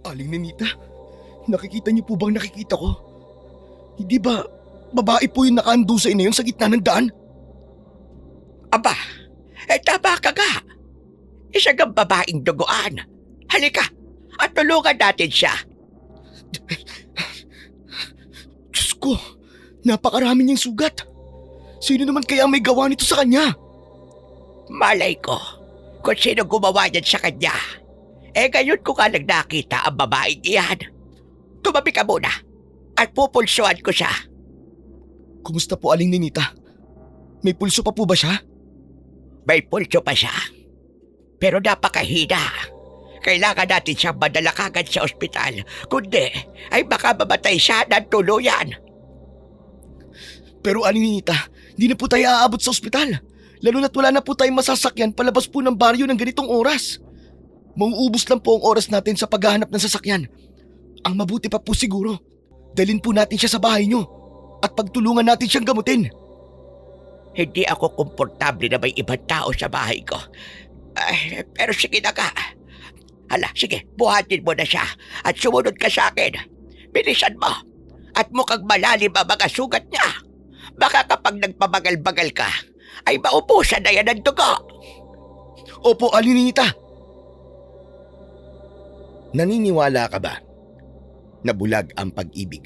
Aling Ninita, nakikita niyo po bang nakikita ko? Hindi ba babae po yung nakaandusa na yun sa gitna ng daan? Aba, tama ka nga. Isa kang babaeng duguan. Halika, at tulungan natin siya. Diyos ko, napakarami niyang sugat. Sino naman kaya may gawa nito sa kanya? Malay ko kung sino gumawa niyan sa kanya. Ngayon ko nga lang nakita ang babaeng iyan. Tumabi ka muna at pupulsuan ko siya. Kumusta po, Aling Ninita? May pulso pa po ba siya? May pulso pa siya. Pero napakahina. Kailangan natin siyang madala kagad sa ospital. Kundi ay baka mamatay siya ng tuluyan. Pero Aling Ninita, hindi na po tayo aabot sa ospital. Lalo na't wala na po tayong masasakyan palabas po ng baryo ng ganitong oras. Mauubos lang po ang oras natin sa paghahanap ng sasakyan. Ang mabuti pa po siguro, dalhin po natin siya sa bahay niyo at pagtulungan natin siyang gamutin. Hindi ako komportable na may ibang tao sa bahay ko. Pero sige na ka. Hala, sige, buhatin mo na siya at sumunod ka sa akin. Bilisan mo. At mukhang malalim ang mga sugat niya. Baka kapag nagpabagal-bagal ka, ay maubusan na yan ng dugo. Opo, Aling Ninita. Naniniwala ka ba na bulag ang pag-ibig?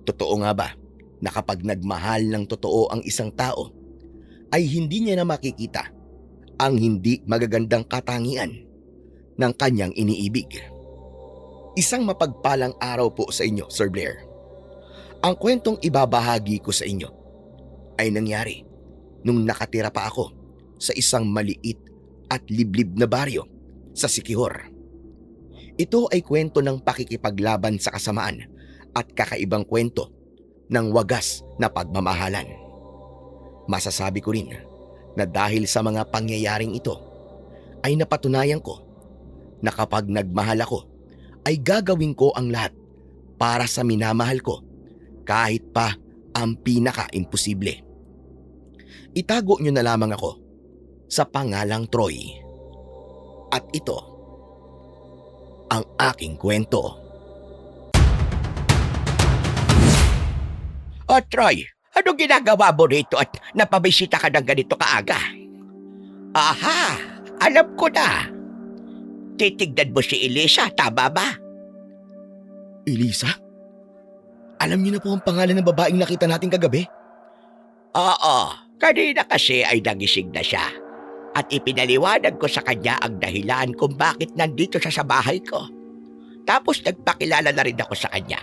Totoo nga ba na kapag nagmahal ng totoo ang isang tao, ay hindi niya na makikita ang hindi magagandang katangian ng kanyang iniibig? Isang mapagpalang araw po sa inyo, Sir Blair. Ang kwentong ibabahagi ko sa inyo ay nangyari nung nakatira pa ako sa isang maliit at liblib na baryo sa Siquijor. Ito ay kwento ng pakikipaglaban sa kasamaan at kakaibang kwento ng wagas na pagmamahalan. Masasabi ko rin na dahil sa mga pangyayaring ito ay napatunayan ko na kapag nagmahal ako ay gagawin ko ang lahat para sa minamahal ko kahit pa ang pinaka-imposible. Itago nyo na lamang ako sa pangalang Troy. At ito ang aking kwento. O Troy, anong ginagawa mo rito at napabisita ka ng ganito kaaga? Aha, alam ko na. Titignan mo si Elisa, tama ba? Elisa? Alam niyo na po ang pangalan ng babaeng nakita natin kagabi? Oo, kanina kasi ay nagising na siya. At ipinaliwanag ko sa kanya ang dahilan kung bakit nandito siya sa bahay ko. Tapos nagpakilala na rin ako sa kanya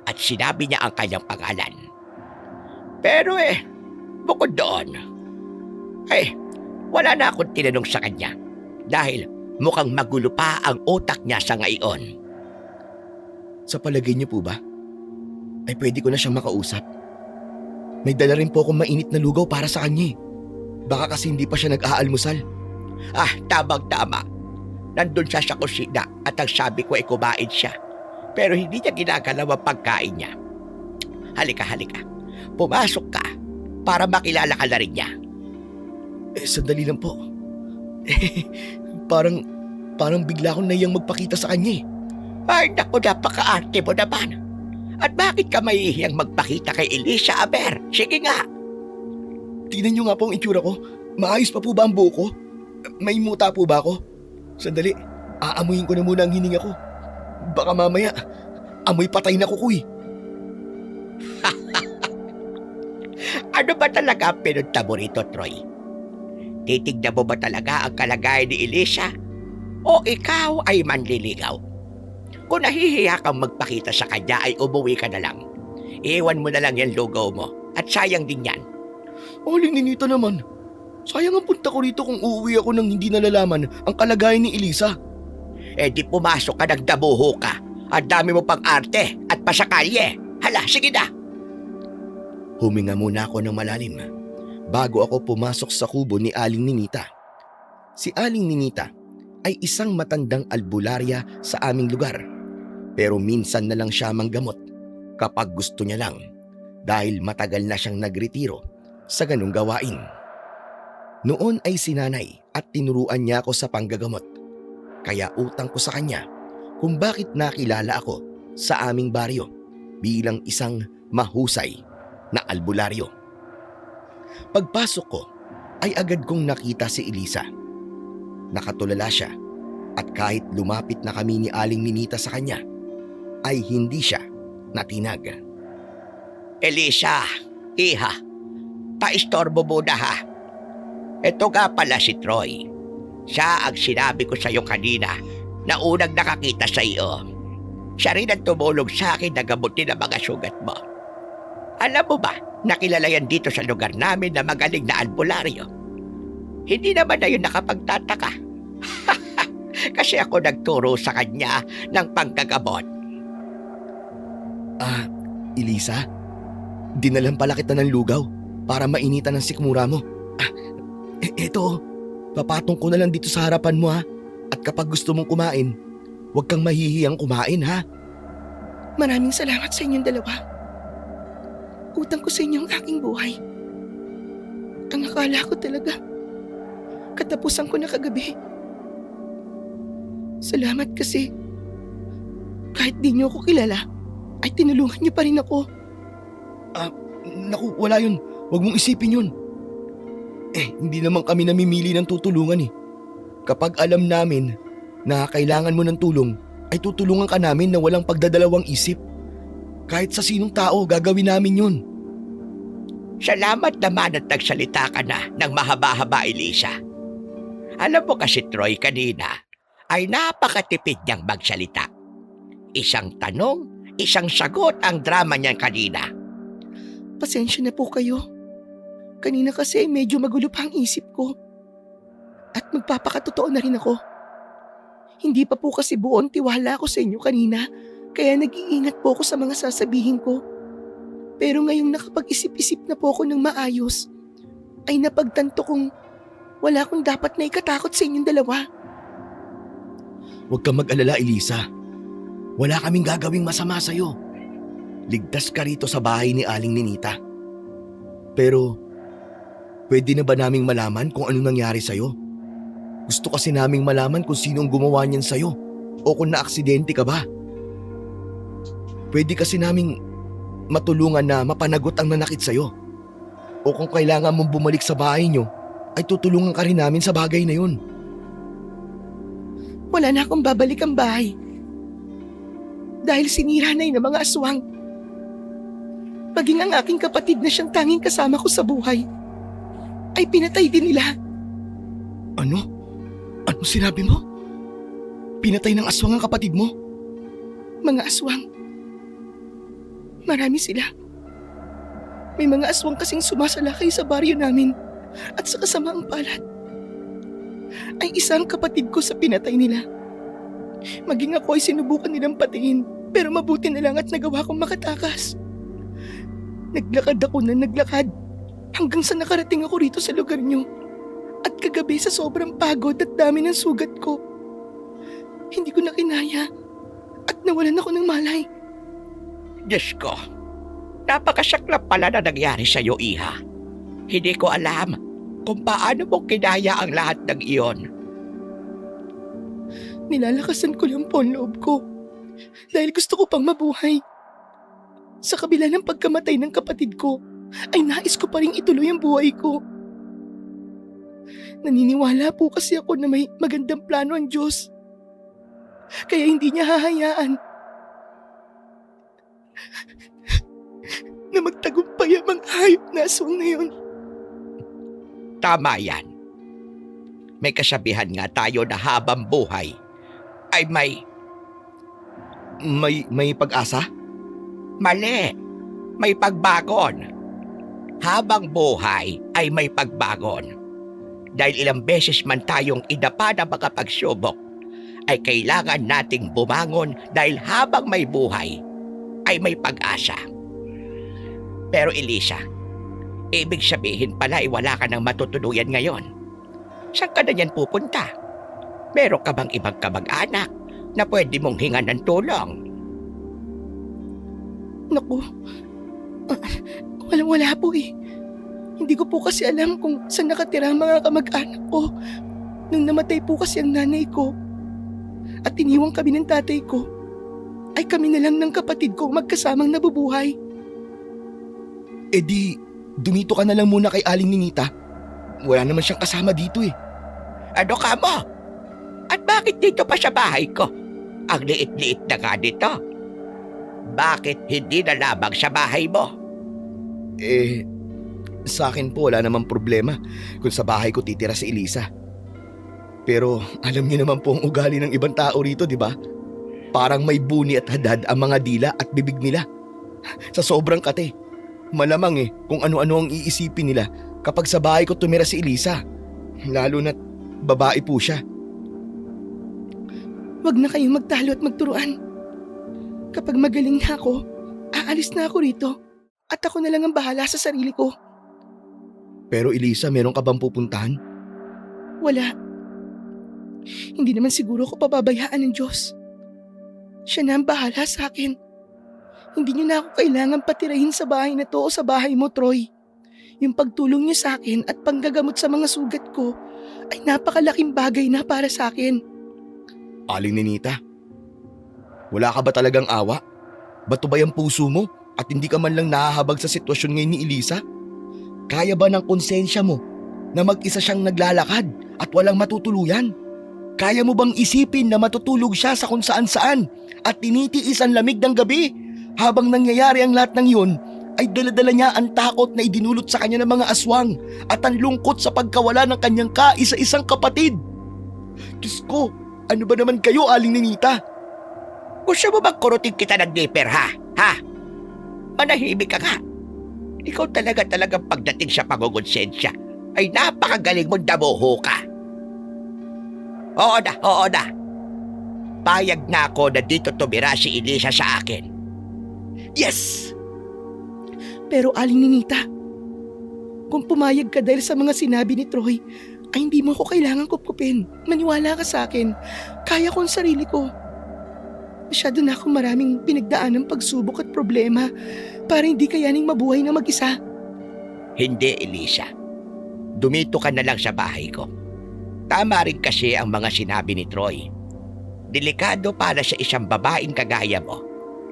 at sinabi niya ang kanyang pangalan. Pero bukod doon, wala na akong tinanong sa kanya dahil mukhang magulo pa ang utak niya sa ngayon. Sa palagay niyo po ba, ay pwede ko na siyang makausap? May dala rin po akong mainit na lugaw para sa kanya. Baka kasi hindi pa siya nag-aalmusal. Tamang-tama. Nandun siya sa kusina at ang sabi ko ay kumain siya. Pero hindi niya ginagalaw ang pagkain niya. Halika. Pumasok ka para makilala ka na rin niya. Sandali lang po. Parang bigla akong nahiyang magpakita sa kanya. Ay, naku, napaka-arte mo naman. At bakit ka mahihiyang magpakita kay Elisa, Aber? Sige nga. Tingnan niyo nga po ang itsura ko. Maayos pa po ba ang buhok ko? May muta po ba ako? Sandali, aamuyin ko na muna ang hininga ko. Baka mamaya, amoy patay na kukoy. Ano ba talaga ang pinunta mo rito, Troy? Titignan mo ba talaga ang kalagayan ni Elisa? O ikaw ay manliligaw? Kung nahihiya kang magpakita sa kanya ay umuwi ka na lang. Iwan mo na lang yung logo mo at sayang din yan. Aling Ninita naman. Sayang ang punta ko rito kung uuwi ako nang hindi nalalaman ang kalagayan ni Elisa. Di pumasok ka ng dabuho ka. Ang dami mo pang arte at pasakalye. Hala, sige na. Huminga muna ako ng malalim bago ako pumasok sa kubo ni Aling Ninita. Si Aling Ninita ay isang matandang albularya sa aming lugar. Pero minsan na lang siya manggamot kapag gusto niya lang dahil matagal na siyang nagretiro sa ganung gawain. Noon ay sinanay at tinuruan niya ako sa panggagamot. Kaya utang ko sa kanya kung bakit nakilala ako sa aming baryo bilang isang mahusay na albularyo. Pagpasok ko ay agad kong nakita si Elisa. Nakatulala siya at kahit lumapit na kami ni Aling Ninita sa kanya, ay hindi siya natinag. Elisa, iha, paistorbo muna ha. Ito nga pala si Troy. Siya ang sinabi ko sa'yo kanina na unang nakakita sa iyo. Siya rin ang tumulong sa akin na gamutin ang mga sugat mo. Alam mo ba, nakilala yan dito sa lugar namin na magaling na albularyo. Hindi naman na yun nakapagtataka. Kasi ako nagturo sa kanya ng panggagamot. Elisa, dinalan pala kita ng lugaw para mainitan ng sikmura mo. Eto, papatong ko na lang dito sa harapan mo ha. At kapag gusto mong kumain, huwag kang mahihiyang kumain ha. Maraming salamat sa inyong dalawa. Utang ko sa inyo ang aking buhay. Ang akala ko talaga, katapusan ko na kagabi. Salamat kasi kahit di niyo ako kilala, ay tinulungan niyo pa rin ako. Naku, wala yun. Huwag mong isipin yun. Hindi naman kami namimili ng tutulungan eh. Kapag alam namin na kailangan mo ng tulong, ay tutulungan ka namin na walang pagdadalawang isip. Kahit sa sinong tao, gagawin namin yun. Salamat naman at nagsalita ka na ng mahaba-haba, Elisa. Alam mo kasi, Troy, kanina ay napakatipid niyang magsalita. Isang tanong, isang sagot ang drama niya kanina. Pasensya na po kayo. Kanina kasi medyo magulo pa ang isip ko. At magpapakatotoo na rin ako. Hindi pa po kasi buo ang tiwala ko sa inyo kanina, kaya nag-iingat po ako sa mga sasabihin ko. Pero ngayong nakapag-isip-isip na po ako ng maayos, ay napagtanto kong wala akong dapat na ikatakot sa inyong dalawa. Huwag kang mag-alala, Elisa. Wala kaming gagawing masama sa'yo. Ligtas ka rito sa bahay ni Aling Ninita. Pero, pwede na ba naming malaman kung anong nangyari sa'yo? Gusto kasi naming malaman kung sinong gumawa niyan sa'yo o kung naaksidente ka ba. Pwede kasi naming matulungan na mapanagot ang nanakit sa'yo. O kung kailangan mong bumalik sa bahay niyo, ay tutulungan ka rin namin sa bagay na yun. Wala na akong babalik ang bahay. Dahil sinira na yun ng mga aswang. Maging ang aking kapatid na siyang tanging kasama ko sa buhay, ay pinatay din nila. Ano? Ano sinabi mo? Pinatay ng aswang ang kapatid mo? Mga aswang. Marami sila. May mga aswang kasing sumasalakay sa baryo namin at sa kasamaang palad. Ay isang kapatid ko sa pinatay nila. Maging ako ay sinubukan nilang patiin, pero mabuti na lang at nagawa kong makatakas. Naglakad ako na naglakad hanggang sa nakarating ako rito sa lugar niyo. At kagabi sa sobrang pagod at dami ng sugat ko, hindi ko na kinaya at nawalan ako ng malay. Diyos ko, napakasaklap pala na nangyari sa'yo, iha. Hindi ko alam kung paano mo kinaya ang lahat ng iyon. Nilalakasan ko lang po ang loob ko dahil gusto ko pang mabuhay. Sa kabila ng pagkamatay ng kapatid ko, ay nais ko pa rin ituloy ang buhay ko. Naniniwala po kasi ako na may magandang plano ang Diyos. Kaya hindi niya hahayaan na magtagumpay ang mga hayop na aswang na yun. Tama yan. May kasabihan nga tayo na habang buhay ay May pag-asa? mali. May pagbagon. Habang buhay ay may pagbagon. Dahil ilang beses man tayong idapa na mga pagsubok, ay kailangan nating bumangon dahil habang may buhay ay may pag-asa. Pero Elisa, ibig sabihin pala ay wala ka nang matutuluyan ngayon. Saan ka na yan pupunta? Meron ka bang ibang kamag-anak na pwede mong hingan ng tulong? Naku, wala po eh. Hindi ko po kasi alam kung saan nakatira ang mga kamag-anak ko nung namatay po kasi ang nanay ko. at iniwang kami ng tatay ko, ay kami na lang ng kapatid ko magkasamang nabubuhay. E di, dumito ka na lang muna kay Aling Ninita. Wala naman siyang kasama dito eh. Ano ka mo? At bakit dito pa sa bahay ko? Ang liit-liit na nga dito. Bakit hindi na lamang sa bahay mo? Eh, sa akin po wala namang problema kung sa bahay ko titira si Elisa. Pero alam niyo naman po ang ugali ng ibang tao rito, di ba? Parang may buni at hadad ang mga dila at bibig nila. Sa sobrang kate, malamang kung ano-ano ang iisipin nila kapag sa bahay ko tumira si Elisa. Lalo na't babae po siya. Huwag na kayong magtalo at magturuan. Kapag magaling na ako, aalis na ako rito at ako na lang ang bahala sa sarili ko. Pero Elisa, meron ka bang pupuntahan? Wala. Hindi naman siguro ako pababayaan ng Diyos. Siya na ang bahala sa akin. Hindi niyo na ako kailangan patirahin sa bahay na to o sa bahay mo, Troy. Yung pagtulong niyo sa akin at panggagamot sa mga sugat ko ay napakalaking bagay na para sa akin. Aling Ninita, wala ka ba talagang awa? Bato ba yung puso mo at hindi ka man lang nahahabag sa sitwasyon ngayon ni Elisa? Kaya ba ng konsensya mo na mag-isa siyang naglalakad at walang matutuluyan? Kaya mo bang isipin na matutulog siya sa kung saan-saan at tinitiis ang lamig ng gabi habang nangyayari ang lahat ng yun ay daladala niya ang takot na idinulot sa kanya ng mga aswang at ang lungkot sa pagkawala ng kanyang kaisa-isang kapatid? Diyos ko, ano ba naman kayo, Aling Ninita? Gusto mo bang kurutin kita ng dipper, ha? Ha? Manahimik ka nga. Ikaw talagang pagdating sa pangungonsensya ay napakagaling mong damuho ka. Oo na. Payag na ako na dito tumira si Elisa sa akin. Yes! Pero Aling Ninita, kung pumayag ka dahil sa mga sinabi ni Troy, ay hindi mo ko kailangan kupkupin. Maniwala ka sa akin. Kaya ko ang sarili ko. Masyado na akong maraming pinagdaan ng pagsubok at problema para hindi kayaning mabuhay na mag-isa. Hindi, Elisa. Dumito ka na lang sa bahay ko. Tama rin kasi ang mga sinabi ni Troy. Delikado para sa isang babaeng kagaya mo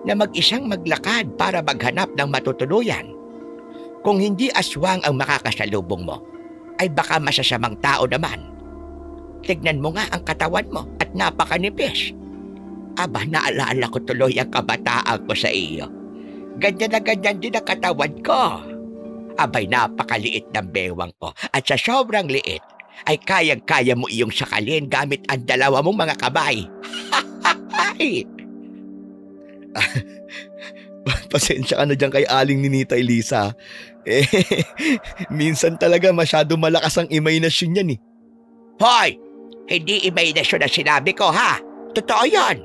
na mag-isang maglakad para maghanap ng matutuluyan. Kung hindi aswang ang makakasalubong mo, ay baka masasamang tao naman. Tignan mo nga ang katawan mo at napakanipis. Aba, naalala ko tuloy ang kabataan ko sa iyo. Ganyan na ganyan din ang katawan ko. Abay, napakaliit ng bewang ko at sa sobrang liit, ay kayang-kaya mo iyong sakalin gamit ang dalawa mong mga kamay. Pasensya ka na dyan kay Aling Ninita, Elisa. Minsan talaga masyado malakas ang imahinasyon yan eh. Hoy! Hindi imahinasyon na sinabi ko, ha? Totoo yan.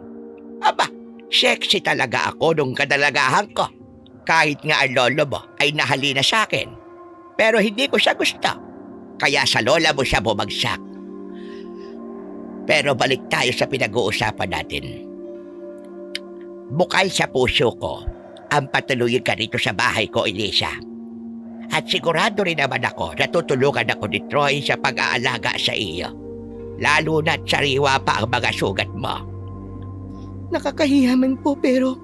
Aba, sexy talaga ako nung kadalagahan ko. Kahit nga ang lolo mo ay nahalina sa akin. Pero hindi ko siya gusto. Kaya sa lola mo siya bumagsak. Pero balik tayo sa pinag-uusapan natin. Bukal sa puso ko ang patuloyin ka rito sa bahay ko, Elisa. At sigurado rin naman ako na tutulungan ako ni Troy sa pag-aalaga sa iyo. Lalo na't sariwa pa ang mga sugat mo. Nakakahiyaman po pero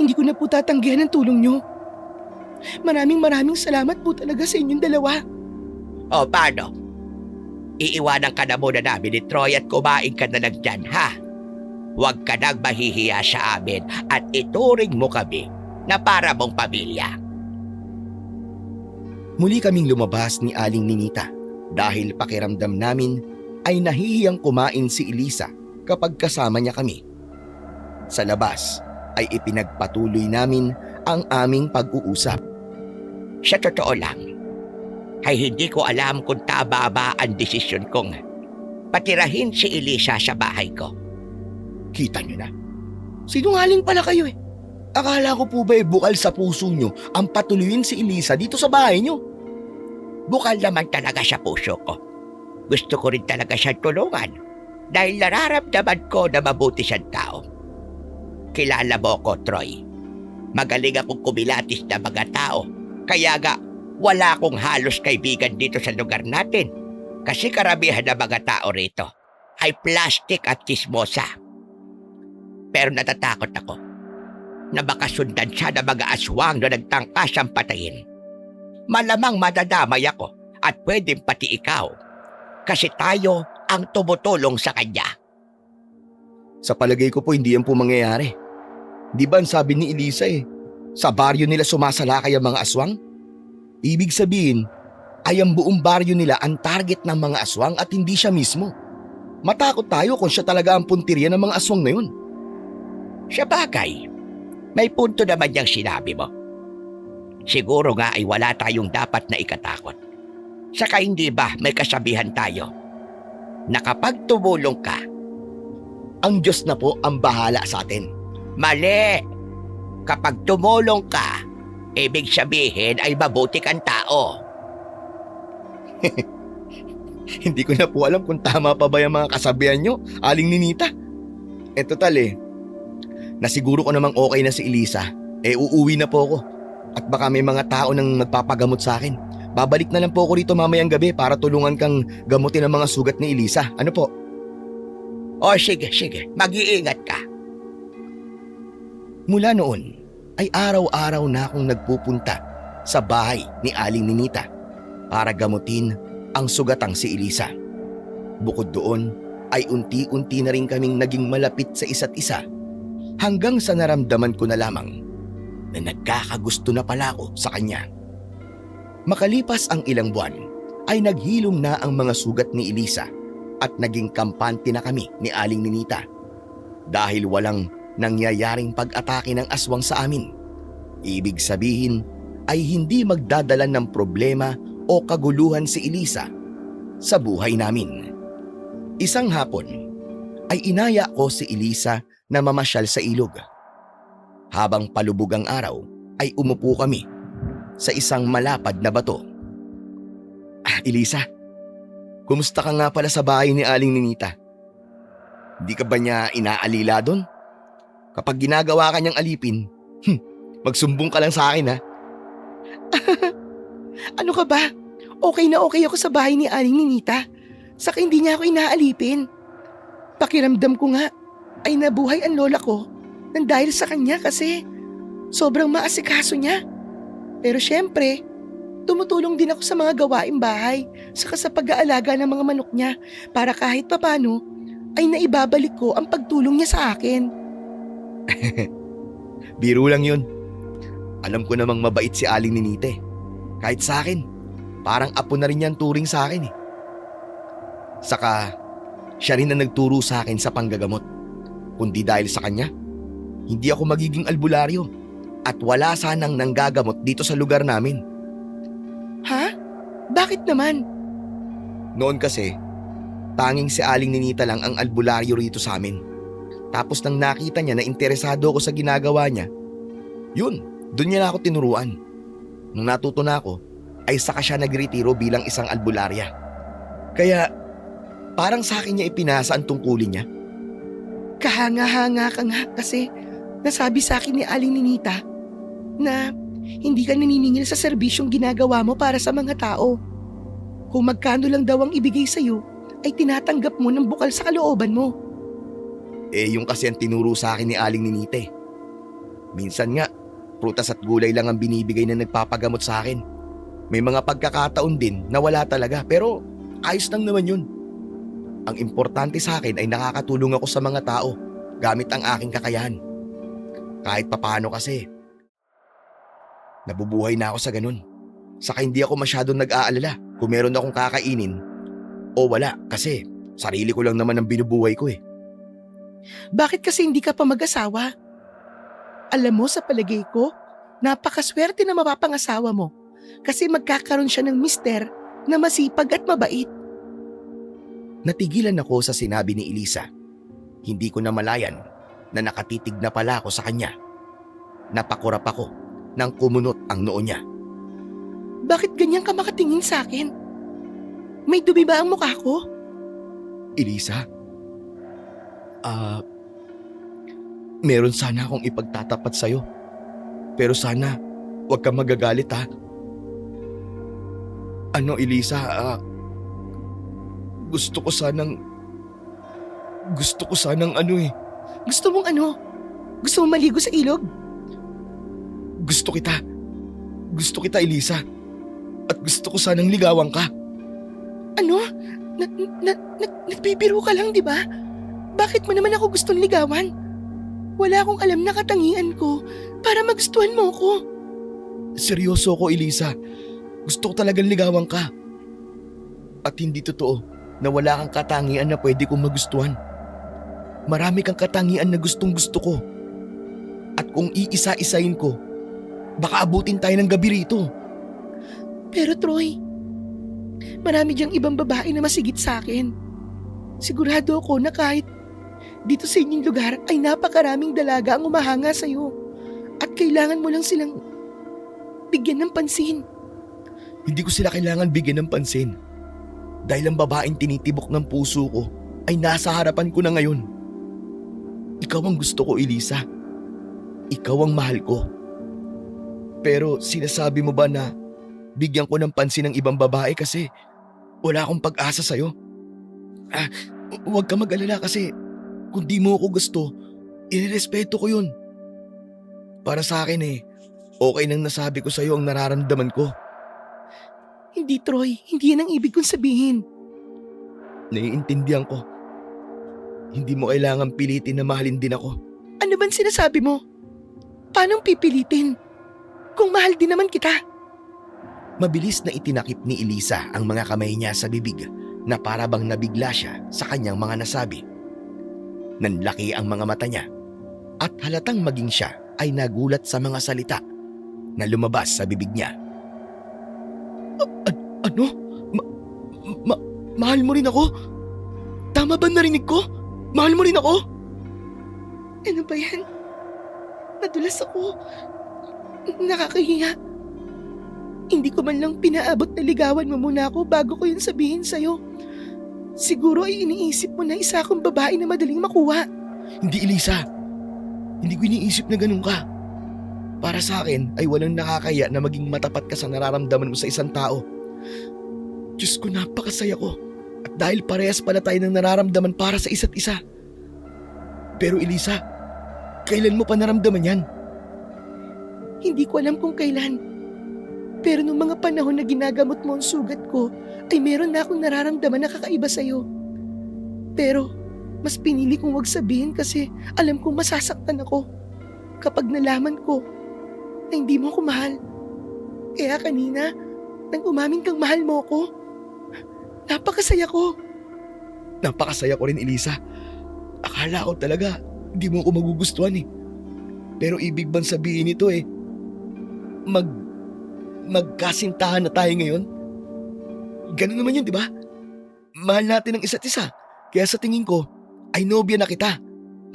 hindi ko na po tatanggihan ang tulong nyo. Maraming salamat po talaga sa inyong dalawa. O paano? Iiwanan ka na muna namin ni Troy at kumain ka na lang dyan, ha? Huwag ka nang mahihiya sa amin at ituring mo kami na para mong pamilya. Muli kaming lumabas ni Aling Ninita dahil pakiramdam namin ay nahihiyang kumain si Elisa kapag kasama niya kami. Sa labas ay ipinagpatuloy namin ang aming pag-uusap. Sa totoo lang, ay hindi ko alam kung tama ba ang desisyon kong patirahin si Elisa sa bahay ko. Kita niyo na. Sinungaling pala kayo eh. Akala ko po ba bukal sa puso niyo ang patuloyin si Elisa dito sa bahay niyo? Bukal naman talaga sa puso ko. Gusto ko rin talaga siyang tulungan dahil nararamdaman ko na mabuti siyang tao. Kilala mo ko, Troy. Magaling akong kumilatis na mga tao. Kaya nga, wala akong halos kaibigan dito sa lugar natin. Kasi karamihan na mga tao rito ay plastic at chismosa. Pero natatakot ako na baka sundan siya ng mga aswang na nagtangka siyang patayin. Malamang madadamay ako at pwedeng pati ikaw kasi tayo ang tumutulong sa kanya. Sa palagay ko po hindi yan po mangyayari. Di ba ang sabi ni Elisa sa baryo nila sumasalakay ang mga aswang? Ibig sabihin ay ang buong baryo nila ang target ng mga aswang at hindi siya mismo. Matakot tayo kung siya talaga ang puntirya ng mga aswang na yun. Sa bagay, may punto naman yung sinabi mo. Siguro nga ay wala tayong dapat na ikatakot. Saka hindi ba may kasabihan tayo na kapag tumulong ka, Ang Diyos na po ang bahala sa atin. mali. Kapag tumulong ka, ibig sabihin ay mabuti kang tao. Hindi ko na po alam kung tama pa ba yung mga kasabihan nyo, Aling Ninita. Total nasiguro ko namang okay na si Elisa. Uuwi na po ako. At baka may mga tao nang nagpapagamot sa akin. Babalik na lang po ako rito mamayang gabi para tulungan kang gamutin ang mga sugat ni Elisa. Ano po? O sige, mag-iingat ka. Mula noon ay araw-araw na akong nagpupunta sa bahay ni Aling Ninita para gamutin ang sugatang si Elisa. Bukod doon ay unti-unti na rin kaming naging malapit sa isa't isa hanggang sa naramdaman ko na lamang na nagkakagusto na pala ako sa kanya. Makalipas ang ilang buwan ay naghilom na ang mga sugat ni Elisa at naging kampante na kami ni Aling Ninita dahil walang nangyayaring pag-atake ng aswang sa amin. Ibig sabihin ay hindi magdadala ng problema o kaguluhan si Elisa sa buhay namin. Isang hapon ay inaya ko si Elisa na mamasyal sa ilog. Habang palubog ang araw ay umupo kami sa isang malapad na bato. Elisa, kumusta ka nga pala sa bahay ni Aling Ninita? Di ka ba niya inaalila doon? Kapag ginagawa ka niyang alipin, magsumbong ka lang sa akin ha. Ano ka ba? Okay na okay ako sa bahay ni Aling Ninita. Saka hindi niya ako inaalipin. Pakiramdam ko nga ay nabuhay ang lola ko nang dahil sa kanya kasi sobrang maasikaso niya. Pero syempre, tumutulong din ako sa mga gawaing bahay saka sa pag-aalaga ng mga manok niya para kahit papano ay naibabalik ko ang pagtulong niya sa akin. Biro lang yun. Alam ko namang mabait si Aling Ninita Kahit sa akin, parang apo na rin yan turing sa akin Saka, siya rin na nagturo sa akin sa panggagamot. Kundi dahil sa kanya, hindi ako magiging albularyo at wala sanang nanggagamot dito sa lugar namin. Ha? Bakit naman? Noon kasi, tanging si Aling Ninita lang ang albularyo rito sa amin. Tapos nang nakita niya na interesado ako sa ginagawa niya, yun, doon niya na ako tinuruan. Nung natuto na ako, ay saka siya nagretiro bilang isang albularya. Kaya, parang sa akin niya ipinasa ang tungkulin niya. Kahanga-hanga ka nga kasi nasabi sa akin ni Aling Ninita na hindi ka naniningil sa serbisyong ginagawa mo para sa mga tao. Kung magkano lang daw ang ibigay sa'yo, ay tinatanggap mo ng bukal sa kalooban mo. Yung kasi ang tinuro sa akin ni Aling Ninita Minsan nga, prutas at gulay lang ang binibigay na nagpapagamot sa akin. May mga pagkakataon din na wala talaga pero ayos lang naman yun. Ang importante sa akin ay nakakatulong ako sa mga tao gamit ang aking kakayahan. Kahit papaano kasi, nabubuhay na ako sa ganun. Saka hindi ako masyadong nag-aalala kung meron akong kakainin o wala kasi sarili ko lang naman ang binubuhay ko Bakit kasi hindi ka pa mag-asawa? Alam mo, sa palagay ko, napakaswerte na mapapangasawa mo kasi magkakaroon siya ng mister na masipag at mabait. Natigilan ako sa sinabi ni Elisa. Hindi ko namalayan na nakatitig na pala ako sa kanya. Napakurap ako nang kumunot ang noo niya. Bakit ganyan ka makatingin sa akin? May dumi ba ang mukha ko? Elisa? Meron sana akong ipagtatapat sa'yo. Pero sana, huwag kang magagalit ha. Ano Elisa, Gusto ko sanang Gusto mong ano? Gusto mo maligo sa ilog? Gusto kita. Gusto kita, Elisa. At gusto ko sanang ligawan ka. Ano? Nagbibiro ka lang, di ba? Bakit mo naman ako gustong ligawan? Wala akong alam na katangian ko para magustuhan mo ko. Seryoso ko, Elisa. Gusto ko talagang ligawan ka. At hindi totoo na wala kang katangian na pwede kong magustuhan. Marami kang katangian na gustong gusto ko. At kung iisa-isahin ko, baka abutin tayo ng gabi rito. Pero Troy, marami diyang ibang babae na masigit sa akin. Sigurado ako na kahit dito sa inyong lugar ay napakaraming dalaga ang umahanga sa'yo. At kailangan mo lang silang bigyan ng pansin. Hindi ko sila kailangan bigyan ng pansin. Dahil ang babaeng tinitibok ng puso ko ay nasa harapan ko na ngayon. Ikaw ang gusto ko, Elisa. Ikaw ang mahal ko. Pero sinasabi mo ba na bigyan ko ng pansin ng ibang babae kasi wala akong pag-asa sa'yo? Huwag ka mag-alala kasi kung di mo ako gusto, irerespeto ko yun. Para sa akin okay nang nasabi ko sa'yo ang nararamdaman ko. Hindi Troy, hindi yan ang ibig kong sabihin. Naiintindihan ko. Hindi mo kailangan pilitin na mahalin din ako. Ano bang sinasabi mo? Paano pipilitin? Kung mahal din naman kita. Mabilis na itinakip ni Elisa ang mga kamay niya sa bibig na para bang nabigla siya sa kanyang mga nasabi. Nanlaki ang mga mata niya at halatang maging siya ay nagulat sa mga salita na lumabas sa bibig niya. Ano? Mahal mo rin ako? Tama ba narinig ko? Mahal mo rin ako? Ano ba yan? Nadulas ako. Nakakahiya. Hindi ko man lang pinaabot na ligawan mo muna ako bago ko yun sabihin sa'yo. Siguro ay iniisip mo na isa akong babae na madaling makuha. Hindi, Elisa. Hindi ko iniisip na ganun ka. Para sa akin ay walang nakakaya na maging matapat ka sa nararamdaman mo sa isang tao. Diyos ko, napakasaya ko. At dahil parehas pala tayo ng nararamdaman para sa isa't isa. Pero Elisa, kailan mo pa naramdaman yan? Hindi ko alam kung kailan. Pero nung mga panahon na ginagamot mo ang sugat ko, ay meron na akong nararamdaman na kakaiba sa'yo. Pero mas pinili kong wag sabihin kasi alam kong masasaktan ako kapag nalaman ko na hindi mo ako mahal. Kaya kanina, nang umamin kang mahal mo ko, napakasaya ko. Napakasaya ko rin, Elisa. Akala ko talaga hindi mo ako magugustuhan Pero ibig bang sabihin nito magkasintahan na tayo ngayon? Ganun naman yun, di ba? Mahal natin ang isa't isa. Kaya sa tingin ko, ay nobya na kita.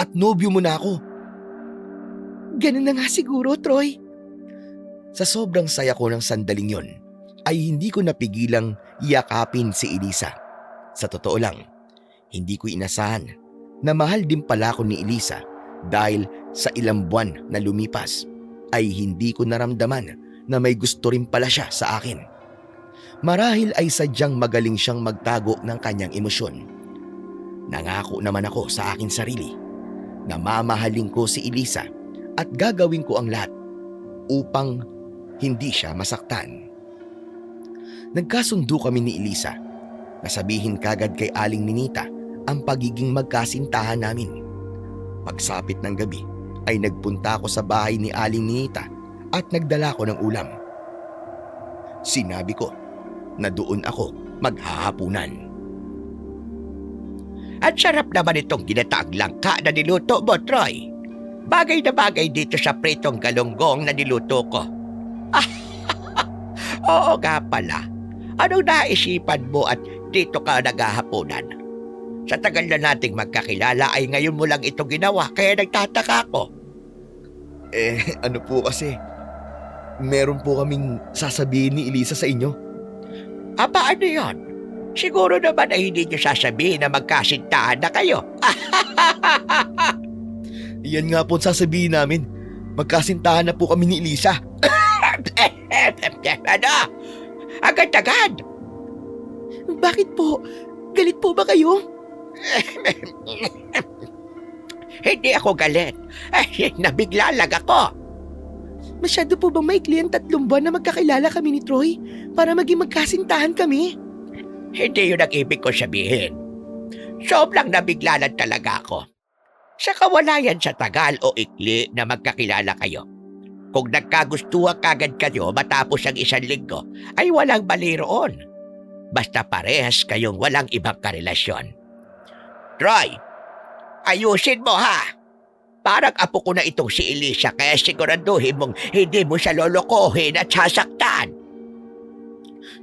At nobyo mo na ako. Ganun na nga siguro, Troy. Sa sobrang saya ko ng sandaling yon, ay hindi ko napigilang yakapin si Elisa. Sa totoo lang, hindi ko inasahan na mahal din pala ako ni Elisa dahil sa ilang buwan na lumipas ay hindi ko naramdaman na may gusto rin pala siya sa akin. Marahil ay sadyang magaling siyang magtago ng kanyang emosyon. Nangako naman ako sa aking sarili na mamahalin ko si Elisa at gagawin ko ang lahat upang hindi siya masaktan. Nagkasundo kami ni Elisa na sabihin kagad kay Aling Ninita ang pagiging magkasintahan namin. Pagsapit ng gabi ay nagpunta ako sa bahay ni Aling Ninita at nagdala ko ng ulam. Sinabi ko na doon ako maghahapunan. At sarap naman itong ginataang langka na niluto mo, Troy. Bagay na bagay dito sa pritong galunggong na niluto ko. Oo nga pala. Anong naisipan mo at dito ka naghahapunan? Sa tagal na nating magkakilala ay ngayon mo lang ito ginawa kaya nagtataka ko. Ano po kasi, meron po kaming sasabihin ni Elisa sa inyo. Aba, ano yun? Siguro naman ay hindi niyo sasabihin na magkasintahan na kayo. Yan nga po ang sasabihin namin. Magkasintahan na po kami ni Elisa. Ano? Agad-agad? Bakit po? Galit po ba kayo? Hindi ako galit. Nabigla lang ako. Masyado po bang maikli ang 3 buwan na magkakilala kami ni Troy para maging magkasintahan kami? Hindi yun ang ibig ko sabihin. Sobrang nabigla lang talaga ako. Sa kawalayan sa tagal o ikli na magkakilala kayo. Kung nagkagustuhan kagad kayo matapos ang 1 linggo, ay walang mali roon. Basta parehas kayong walang ibang karelasyon. Troy, ayusin mo ha! Parang apo ko na itong si Elisa kaya siguraduhin mong hindi mo siya lolokohin at sasaktan.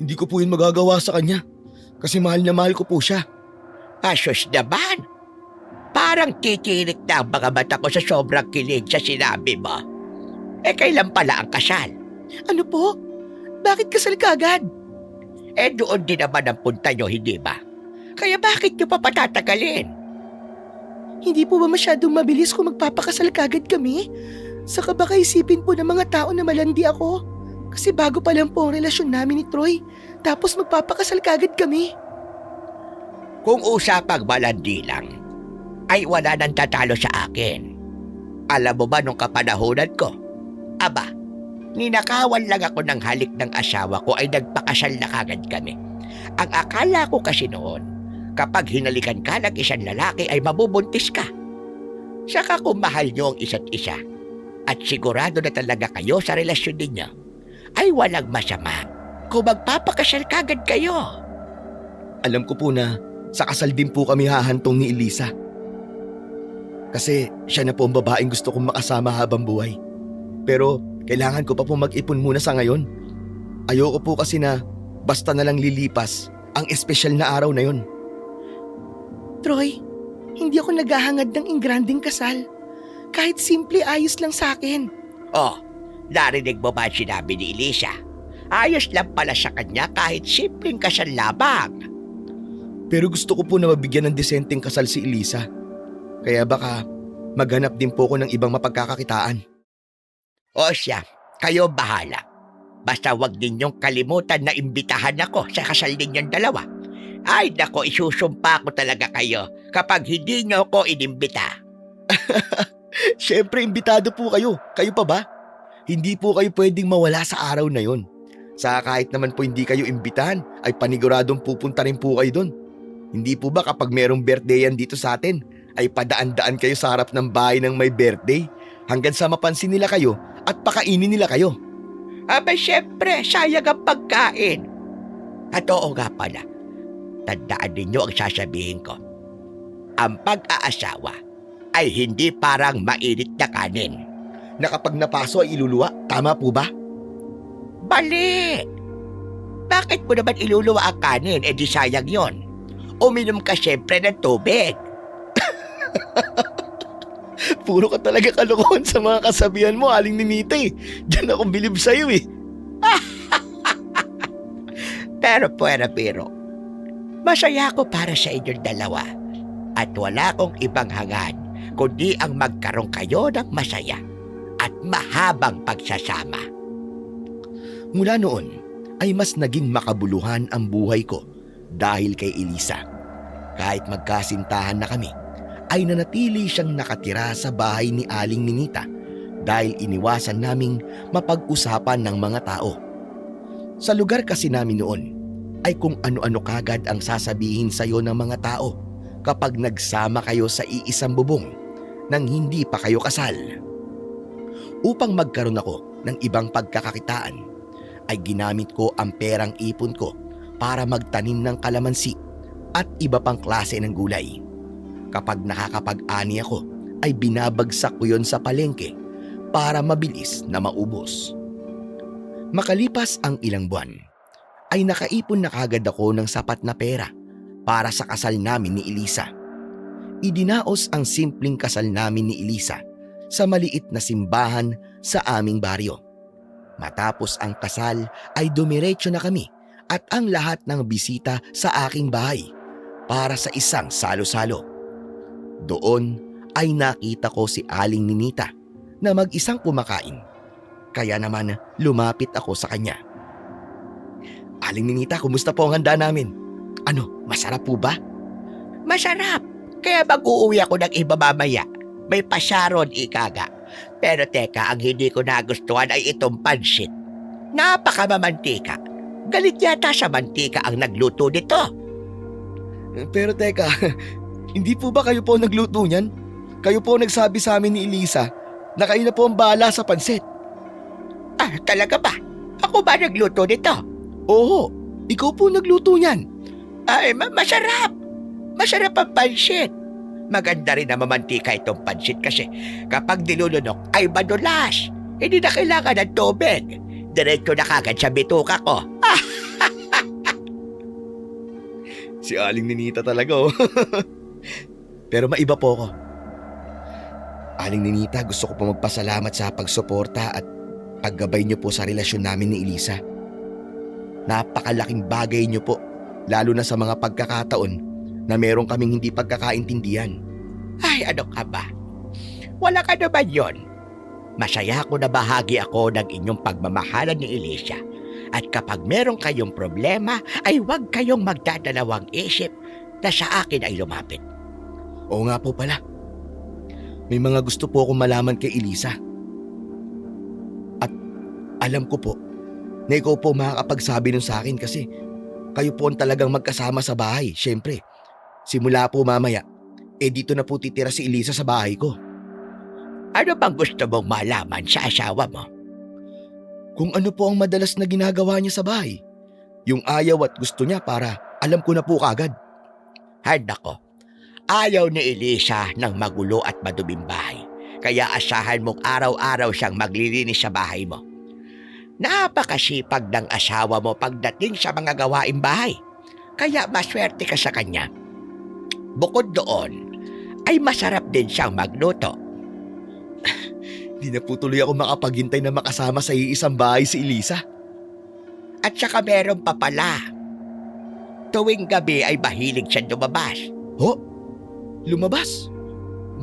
Hindi ko po yun magagawa sa kanya kasi mahal na mahal ko po siya. Asos naman! Parang kikilik na ang mga mata ko sa sobrang kilig sa sinabi mo. Kailan pala ang kasal? Ano po? Bakit kasal ka agad? Doon din naman ang punta nyo, hindi ba? Kaya bakit nyo pa patatagalin? Hindi po ba masyadong mabilis kung magpapakasal kagad kami? Saka baka isipin po ng mga tao na malandi ako. Kasi bago pa lang po ang relasyon namin ni Troy. Tapos magpapakasal kagad kami. Kung usapang malandi lang, ay wala nang tatalo sa akin. Alam mo ba nung kapanahonan ko? Aba, ninakawan lang ako ng halik ng asawa ko ay nagpakasal na kagad kami. Ang akala ko kasi noon, kapag hinalikan ka ng isang lalaki ay mabubuntis ka. Saka kung mahal nyo ang isa't isa at sigurado na talaga kayo sa relasyon ninyo, ay walang masama kung magpapakasal kagad kayo. Alam ko po na sa kasal din po kami hahantong ni Elisa. Kasi siya na po ang babaeng gusto kong makasama habang buhay. Pero kailangan ko pa po mag-ipon muna sa ngayon. Ayoko po kasi na basta na lang lilipas ang espesyal na araw na yon. Troy, hindi ako naghahangad ng ingranding kasal. Kahit simple ayos lang sa akin. Oh, narinig mo ba ang sinabi ni Elisa? Ayos lang pala sa kanya kahit simpleng kasal labang. Pero gusto ko po na mabigyan ng desenteng kasal si Elisa. Kaya baka maghanap din po ko ng ibang mapagkakakitaan. O siya, kayo bahala. Basta wag ninyong kalimutan na imbitahan ako sa kasal ninyong dalawa. Ay nako, isusumpa ko talaga kayo kapag hindi nyo ako inimbita. Siyempre, imbitado po kayo. Kayo pa ba? Hindi po kayo pwedeng mawala sa araw na yon. Sa kahit naman po hindi kayo imbitahan, ay paniguradong pupunta rin po kayo doon. Hindi po ba kapag merong birthday yan dito sa atin, ay padaan-daan kayo sa harap ng bahay ng may birthday hanggang sa mapansin nila kayo at pakainin nila kayo? Aba syempre, sayang ang pagkain. At oo nga pala, tandaan ninyo ang sasabihin ko. Ang pag-aasawa ay hindi parang mainit na kanin. Na kapag napaso ay iluluwa, tama po ba? Bali! Bakit mo naman iluluwa ang kanin? Di sayang yon. Uminom ka syempre ng tubig. Puro ka talaga kalokohan sa mga kasabihan mo, Aling Ninita eh. Diyan ako bilib sa'yo eh. Pero masaya ako para sa inyong dalawa. At wala akong ibang hangad kundi ang magkaroon kayo ng masaya at mahabang pagsasama. Mula noon ay mas naging makabuluhan ang buhay ko dahil kay Elisa. Kahit magkasintahan na kami, ay nanatili siyang nakatira sa bahay ni Aling Ninita dahil iniwasan naming mapag-usapan ng mga tao. Sa lugar kasi namin noon ay kung ano-ano kagad ang sasabihin sa'yo ng mga tao kapag nagsama kayo sa iisang bubong nang hindi pa kayo kasal. Upang magkaroon ako ng ibang pagkakakitaan, ay ginamit ko ang perang ipon ko para magtanim ng kalamansi at iba pang klase ng gulay. Kapag nakakapag-ani ako, ay binabagsak ko yon sa palengke para mabilis na maubos. Makalipas ang ilang buwan, ay nakaipon na kagad ako ng sapat na pera para sa kasal namin ni Elisa. Idinaos ang simpleng kasal namin ni Elisa sa maliit na simbahan sa aming baryo. Matapos ang kasal ay dumiretso na kami at ang lahat ng bisita sa aking bahay para sa isang salo-salo. Doon ay nakita ko si Aling Ninita na mag-isang kumakain. Kaya naman lumapit ako sa kanya. Aling Ninita, kumusta po ang handa namin? Ano, masarap po ba? Masarap, kaya mag-uuwi ako ng iba mamaya. May pasaron, ikaga. Pero teka, ang hindi ko nagustuhan ay itong pansit. Napakamamantika. Galit yata sa mantika ang nagluto nito. Pero teka, hindi po ba kayo po nagluto niyan? Kayo po nagsabi sa amin ni Elisa na kayo na po ang bahala sa pansit. Ah, talaga ba? Ako ba nagluto nito? Oo, ikaw po nagluto niyan. Ay, masarap. Masarap ang pansit. Maganda rin na mamantika itong pansit kasi kapag nilulunok ay madulas. Hindi na kailangan ng tubig. Diretso na kagad sa bituka ko. Si Aling Ninita talaga oh. Pero maiba po ako. Aling Ninita, gusto ko po magpasalamat sa pagsuporta at paggabay niyo po sa relasyon namin ni Elisa. Napakalaking bagay niyo po, lalo na sa mga pagkakataon na meron kaming hindi pagkakaintindihan. Ay, ano ka ba? Wala ka naman yun. Masaya ako na bahagi ako ng inyong pagmamahalan ni Elisa. At kapag meron kayong problema, ay huwag kayong magdadalawang isip na sa akin ay lumapit. Oo nga po pala. May mga gusto po akong malaman kay Elisa. At alam ko po na ikaw po makakapagsabi nun sa akin kasi kayo po ang talagang magkasama sa bahay. Siyempre, simula po mamaya, dito na po titira si Elisa sa bahay ko. Ano bang gusto mong malaman sa asawa mo? Kung ano po ang madalas na ginagawa niya sa bahay. Yung ayaw at gusto niya para alam ko na po kagad. Hay nako, ayaw ni Elisa ng magulo at maduming bahay. Kaya asahan mong araw-araw siyang maglilinis sa bahay mo. Napakasipag ng asawa mo pagdating sa mga gawaing bahay. Kaya maswerte ka sa kanya. Bukod doon, ay masarap din siyang magluto. Di na po tuloy ako makapaghintay na makasama sa iisang bahay si Elisa. At saka meron pa pala. Tuwing gabi ay mahilig siya lumabas. Ho? Lumabas?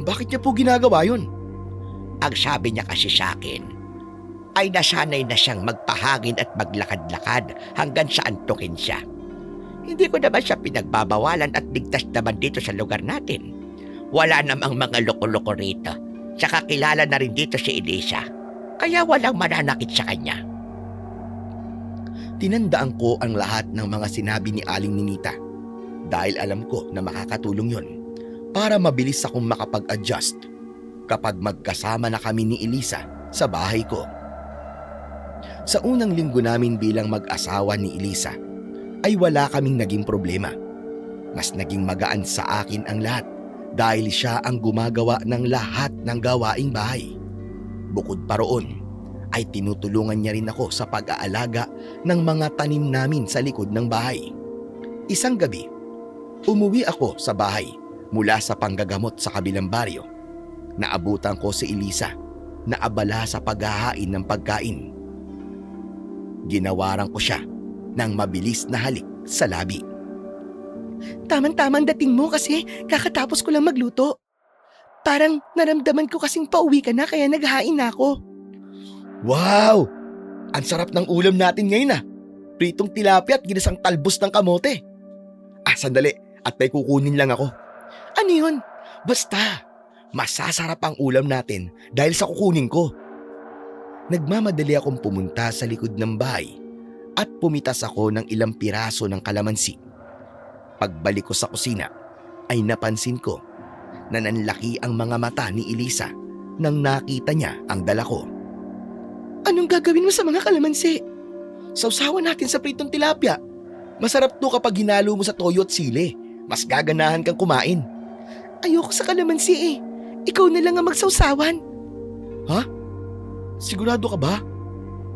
Bakit niya po ginagawa yun? Ang sabi niya kasi sa akin, ay nasanay na siyang magpahangin at maglakad-lakad hanggang sa antukin siya. Hindi ko naman siya pinagbabawalan at ligtas naman dito sa lugar natin. Wala namang mga loko-loko rito. Tsaka kilala na rin dito si Elisa. Kaya walang mananakit sa kanya. Tinandaan ko ang lahat ng mga sinabi ni Aling Ninita dahil alam ko na makakatulong yon para mabilis akong makapag-adjust kapag magkasama na kami ni Elisa sa bahay ko. Sa unang linggo namin bilang mag-asawa ni Elisa ay wala kaming naging problema. Mas naging magaan sa akin ang lahat dahil siya ang gumagawa ng lahat ng gawaing bahay. Bukod pa roon, ay tinutulungan niya rin ako sa pag-aalaga ng mga tanim namin sa likod ng bahay. Isang gabi, umuwi ako sa bahay mula sa panggagamot sa kabilang baryo. Naabutan ko si Elisa na abala sa paghahain ng pagkain. Ginawaran ko siya ng mabilis na halik sa labi. Tamang-tamang dating mo kasi kakatapos ko lang magluto. Parang naramdaman ko kasing pauwi ka na kaya naghain na ako. Wow! Ang sarap ng ulam natin ngayon ah. Pritong tilapia at ginasang talbos ng kamote. Sandali at may kukunin lang ako. Ano yun? Basta, masasarap ang ulam natin dahil sa kukunin ko. Nagmamadali akong pumunta sa likod ng bahay at pumitas ako ng ilang piraso ng kalamansi. Pagbalik ko sa kusina ay napansin ko na nanlaki ang mga mata ni Elisa nang nakita niya ang dala ko. Anong gagawin mo sa mga kalamansi? Sausawan natin sa pritong tilapia. Masarap to kapag hinalo mo sa toyo at sili. Mas gaganahan kang kumain. Ayoko sa kalamansi eh. Ikaw na lang ang magsausawan. Ha? Sigurado ka ba?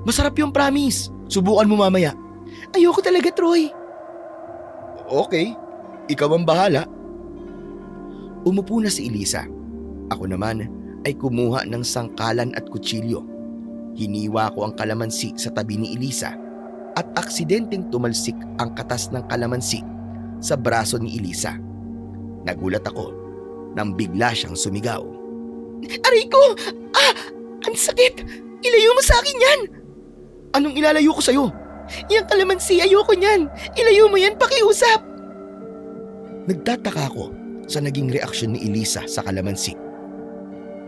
Masarap yung promise. Subukan mo mamaya. Ayoko talaga, Troy. Okay, ikaw ang bahala. Umupo na si Elisa. Ako naman ay kumuha ng sangkalan at kutsilyo. Hiniwa ko ang kalamansi sa tabi ni Elisa at aksidenteng tumalsik ang katas ng kalamansi sa braso ni Elisa. Nagulat ako nang bigla siyang sumigaw. Aray ko! Ang sakit! Ilayo mo sa akin yan! Anong ilalayo ko sa'yo? Yang kalamansi, ayoko niyan. Ilayo mo yan, pakiusap. Nagtataka ako sa naging reaksyon ni Elisa sa kalamansi.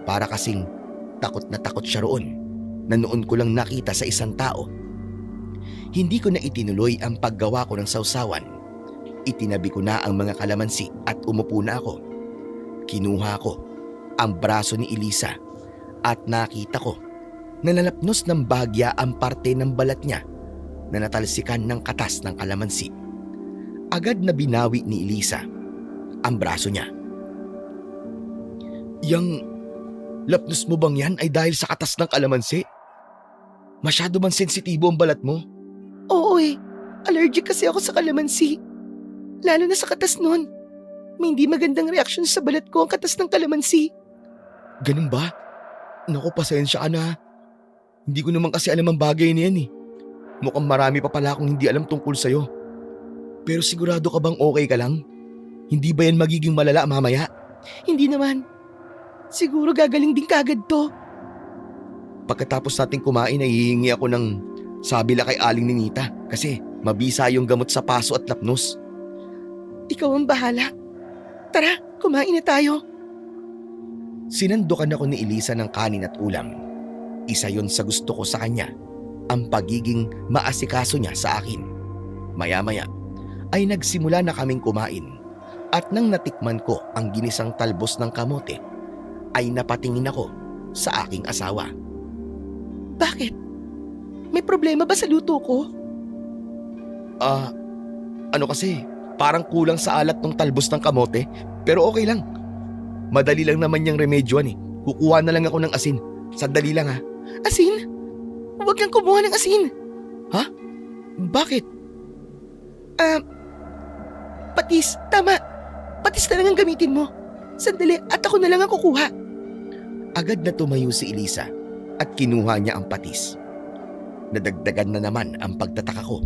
para kasing takot na takot siya roon na noon ko lang nakita sa isang tao. Hindi ko na itinuloy ang paggawa ko ng sausawan. Itinabi ko na ang mga kalamansi at umupo na ako. Kinuha ko ang braso ni Elisa at nakita ko na nalapnos ng bahagya ang parte ng balat niya na natalsikan ng katas ng kalamansi. Agad na binawi ni Elisa ang braso niya. Yang lapnos mo bang yan ay dahil sa katas ng kalamansi? Masyado bang sensitibo ang balat mo? Oo allergic kasi ako sa kalamansi. Lalo na sa katas nun. May hindi magandang reaksyon sa balat ko ang katas ng kalamansi. Ganun ba? Naku, pasensya ka na. Hindi ko naman kasi alam ang bagay na yan eh. Mukhang marami pa pala akong hindi alam tungkol sa'yo. Pero sigurado ka bang okay ka lang? Hindi ba yan magiging malala mamaya? Hindi naman. Siguro gagaling din kagad to. Pagkatapos natin kumain ay hihingi ako ng sabila kay Aling Ninita kasi mabisa yung gamot sa paso at lapnos. Ikaw ang bahala. Tara, kumain na tayo. Sinandukan ako ni Elisa ng kanin at ulam. Isa yon sa gusto ko sa kanya, ang pagiging maasikaso niya sa akin. Maya-maya ay nagsimula na kaming kumain at nang natikman ko ang ginisang talbos ng kamote ay napatingin ako sa aking asawa. Bakit? May problema ba sa luto ko? Ano kasi, parang kulang sa alat ng talbos ng kamote pero okay lang. Madali lang naman yung remedyoan eh. Kukuha na lang ako ng asin. Sandali lang ha. Asin? Huwag kang kumuha ng asin. Ha? Bakit? Patis. Tama. Patis na lang ang gamitin mo. Sandali at ako na lang ang kukuha. Agad na tumayo si Elisa at kinuha niya ang patis. Nadagdagan na naman ang pagtataka ko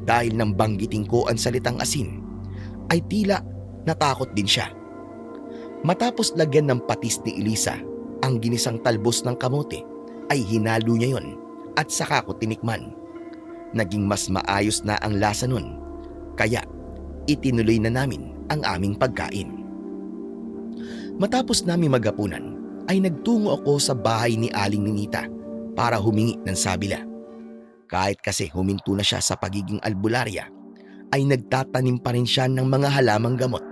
dahil nang banggitin ko ang salitang asin ay tila natakot din siya. Matapos lagyan ng patis ni Elisa ang ginisang talbos ng kamote ay hinalo niya yon at saka ko tinikman. Naging mas maayos na ang lasa nun kaya itinuloy na namin ang aming pagkain. Matapos namin maghapunan ay nagtungo ako sa bahay ni Aling Ninita para humingi ng sabila. Kahit kasi huminto na siya sa pagiging albularya, ay nagtatanim pa rin siya ng mga halamang gamot.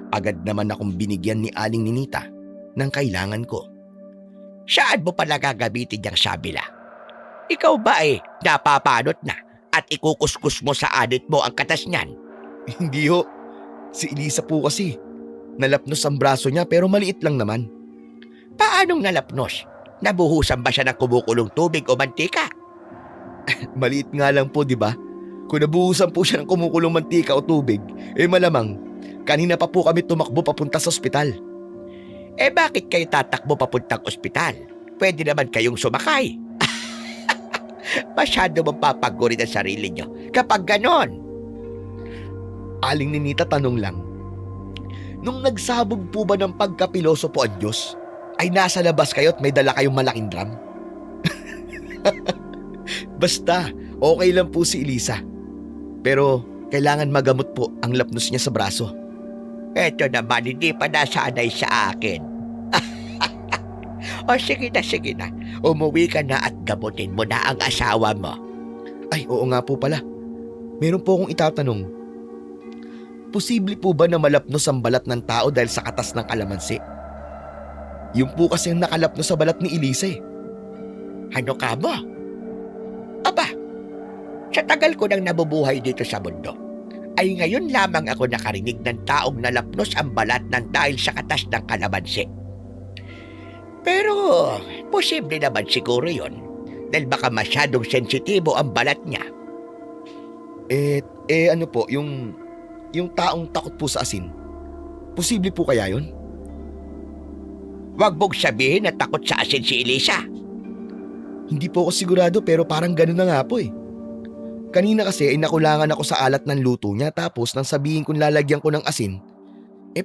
Agad naman akong binigyan ni Aling Ninita ng kailangan ko. Saan mo pala gagamitin yung sabila? Ikaw ba napapanot na at ikukuskus mo sa anit mo ang katas niyan? Hindi ho. Si Elisa po kasi. Nalapnos ang braso niya pero maliit lang naman. Paanong nalapnos? Nabuhusan ba siya ng kumukulong tubig o mantika? Maliit nga lang po, di ba? Kung nabuhusan po siya ng kumukulong mantika o tubig, malamang kanina pa po kami tumakbo papunta sa ospital. Bakit kayo tatakbo papuntang ospital? Pwede naman kayong sumakay. Masyado mong papagurin ang sarili nyo kapag ganon. Aling Ninita, tanong lang. Nung nagsabog po ba ng pagkapiloso po ang Diyos, ay nasa labas kayo at may dala kayong malaking drum? Basta, okay lang po si Elisa. Pero kailangan magamot po ang lapnos niya sa braso. Eto naman, hindi pa nasanay sa akin. O sige na. Umuwi ka na at gamutin mo na ang asawa mo. Ay, oo nga po pala. Meron po akong itatanong. Posible po ba na malapnos ang balat ng tao dahil sa katas ng kalamansi? Yung po kasi ang nakalapnos sa balat ni Elisa eh. Ano ka mo? Aba, sa tagal ko nang nabubuhay dito sa mundo, ay ngayon lamang ako nakarinig ng taong nalapnos ang balat ng dahil sa katas ng kalamansi. Pero, posible naman siguro yon dahil baka masyadong sensitibo ang balat niya. Ano po, yung taong takot po sa asin, posible po kaya yon? Huwag mong sabihin na takot sa asin si Elisa. Hindi po ako sigurado pero parang ganun na nga po eh. Kanina kasi ay nakulangan ako sa alat ng luto niya tapos nang sabihin kong lalagyan ko ng asin,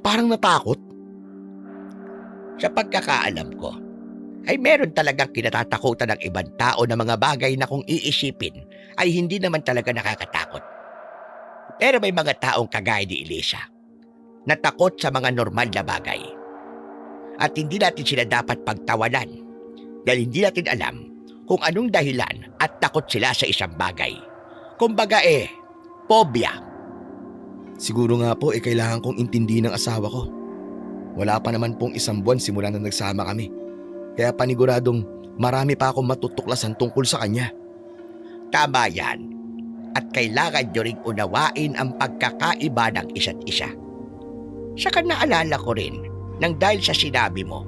parang natakot. Sa pagkakaalam ko, ay meron talagang kinatatakutan ng ibang tao na mga bagay na kung iisipin ay hindi naman talaga nakakatakot. Pero may mga taong kagaya ni Elisa na takot sa mga normal na bagay. At hindi natin sila dapat pagtawanan dahil hindi natin alam kung anong dahilan at takot sila sa isang bagay. Kumbaga phobia. Siguro nga po kailangan kong intindihin ng asawa ko. Wala pa naman pong 1 buwan simula na nagsama kami. Kaya paniguradong marami pa akong matutuklasan tungkol sa kanya. Tama yan. At kailangan nyo ring unawain ang pagkakaiba ng isa't isa. Saka naalala ko rin nang dahil sa sinabi mo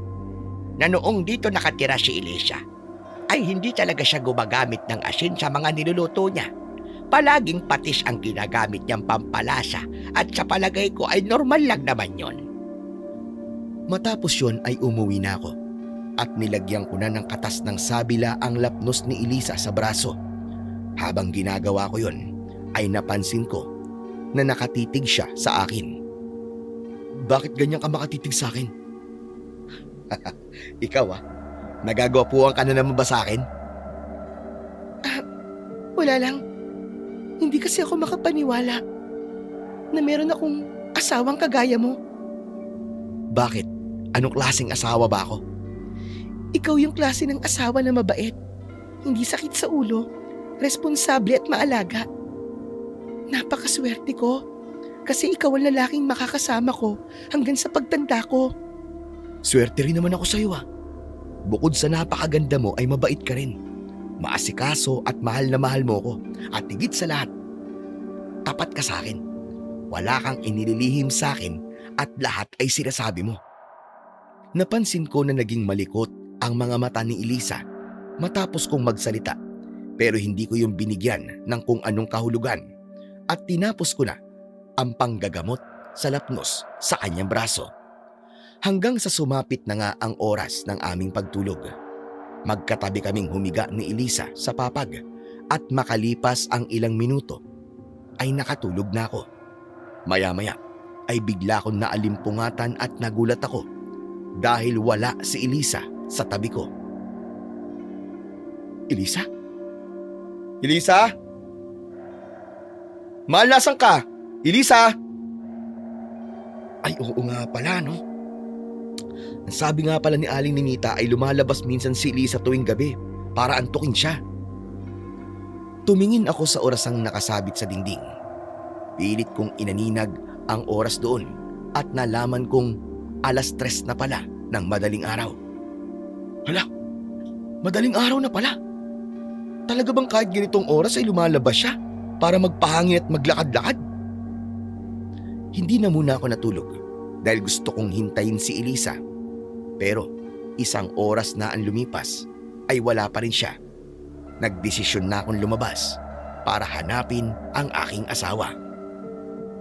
na noong dito nakatira si Elisa ay hindi talaga siya gumagamit ng asin sa mga niluluto niya. Palaging patis ang ginagamit niyang pampalasa at sa palagay ko ay normal lang naman yon. Matapos yon ay umuwi na ako at nilagyan ko na ng katas ng sabila ang lapnos ni Elisa sa braso. Habang ginagawa ko yon ay napansin ko na nakatitig siya sa akin. Bakit ganyan ka makatitig sa akin? Ikaw nagagawa ka na naman ba sa akin? Wala lang. Hindi kasi ako makapaniwala na meron akong asawang kagaya mo. Bakit? Anong klaseng asawa ba ako? Ikaw yung klase ng asawa na mabait, hindi sakit sa ulo, responsable at maalaga. Napakaswerte ko kasi ikaw ang lalaking makakasama ko hanggang sa pagtanda ko. Swerte rin naman ako sa iyo. Bukod sa napakaganda mo ay mabait ka rin. Maasikaso at mahal na mahal mo ko. At higit sa lahat, tapat ka sa akin. Wala kang inililihim sa akin at lahat ay sinasabi mo. Napansin ko na naging malikot ang mga mata ni Elisa matapos kong magsalita, pero hindi ko yung binigyan ng kung anong kahulugan at tinapos ko na ang panggagamot sa lapnos sa kanyang braso. Hanggang sa sumapit na nga ang oras ng aming pagtulog. Magkatabi kaming humiga ni Elisa sa papag at makalipas ang ilang minuto ay nakatulog na ako. Maya-maya ay bigla akong naalimpungatan at nagulat ako dahil wala si Elisa sa tabi ko. Elisa? Elisa? Mahal, nasan ka? Elisa? Ay, oo nga pala, no? Ang sabi nga pala ni Aling Ninita ay lumalabas minsan si Elisa tuwing gabi para antukin siya. Tumingin ako sa orasang nakasabit sa dingding. Pilit kong inaninag ang oras doon at nalaman kong 3:00 na pala ng madaling araw. Hala, madaling araw na pala. Talaga bang kahit ganitong oras ay lumalabas siya para magpahangin at maglakad-lakad? Hindi na muna ako natulog dahil gusto kong hintayin si Elisa. Pero 1 oras na ang lumipas ay wala pa rin siya. Nagdesisyon na akong lumabas para hanapin ang aking asawa.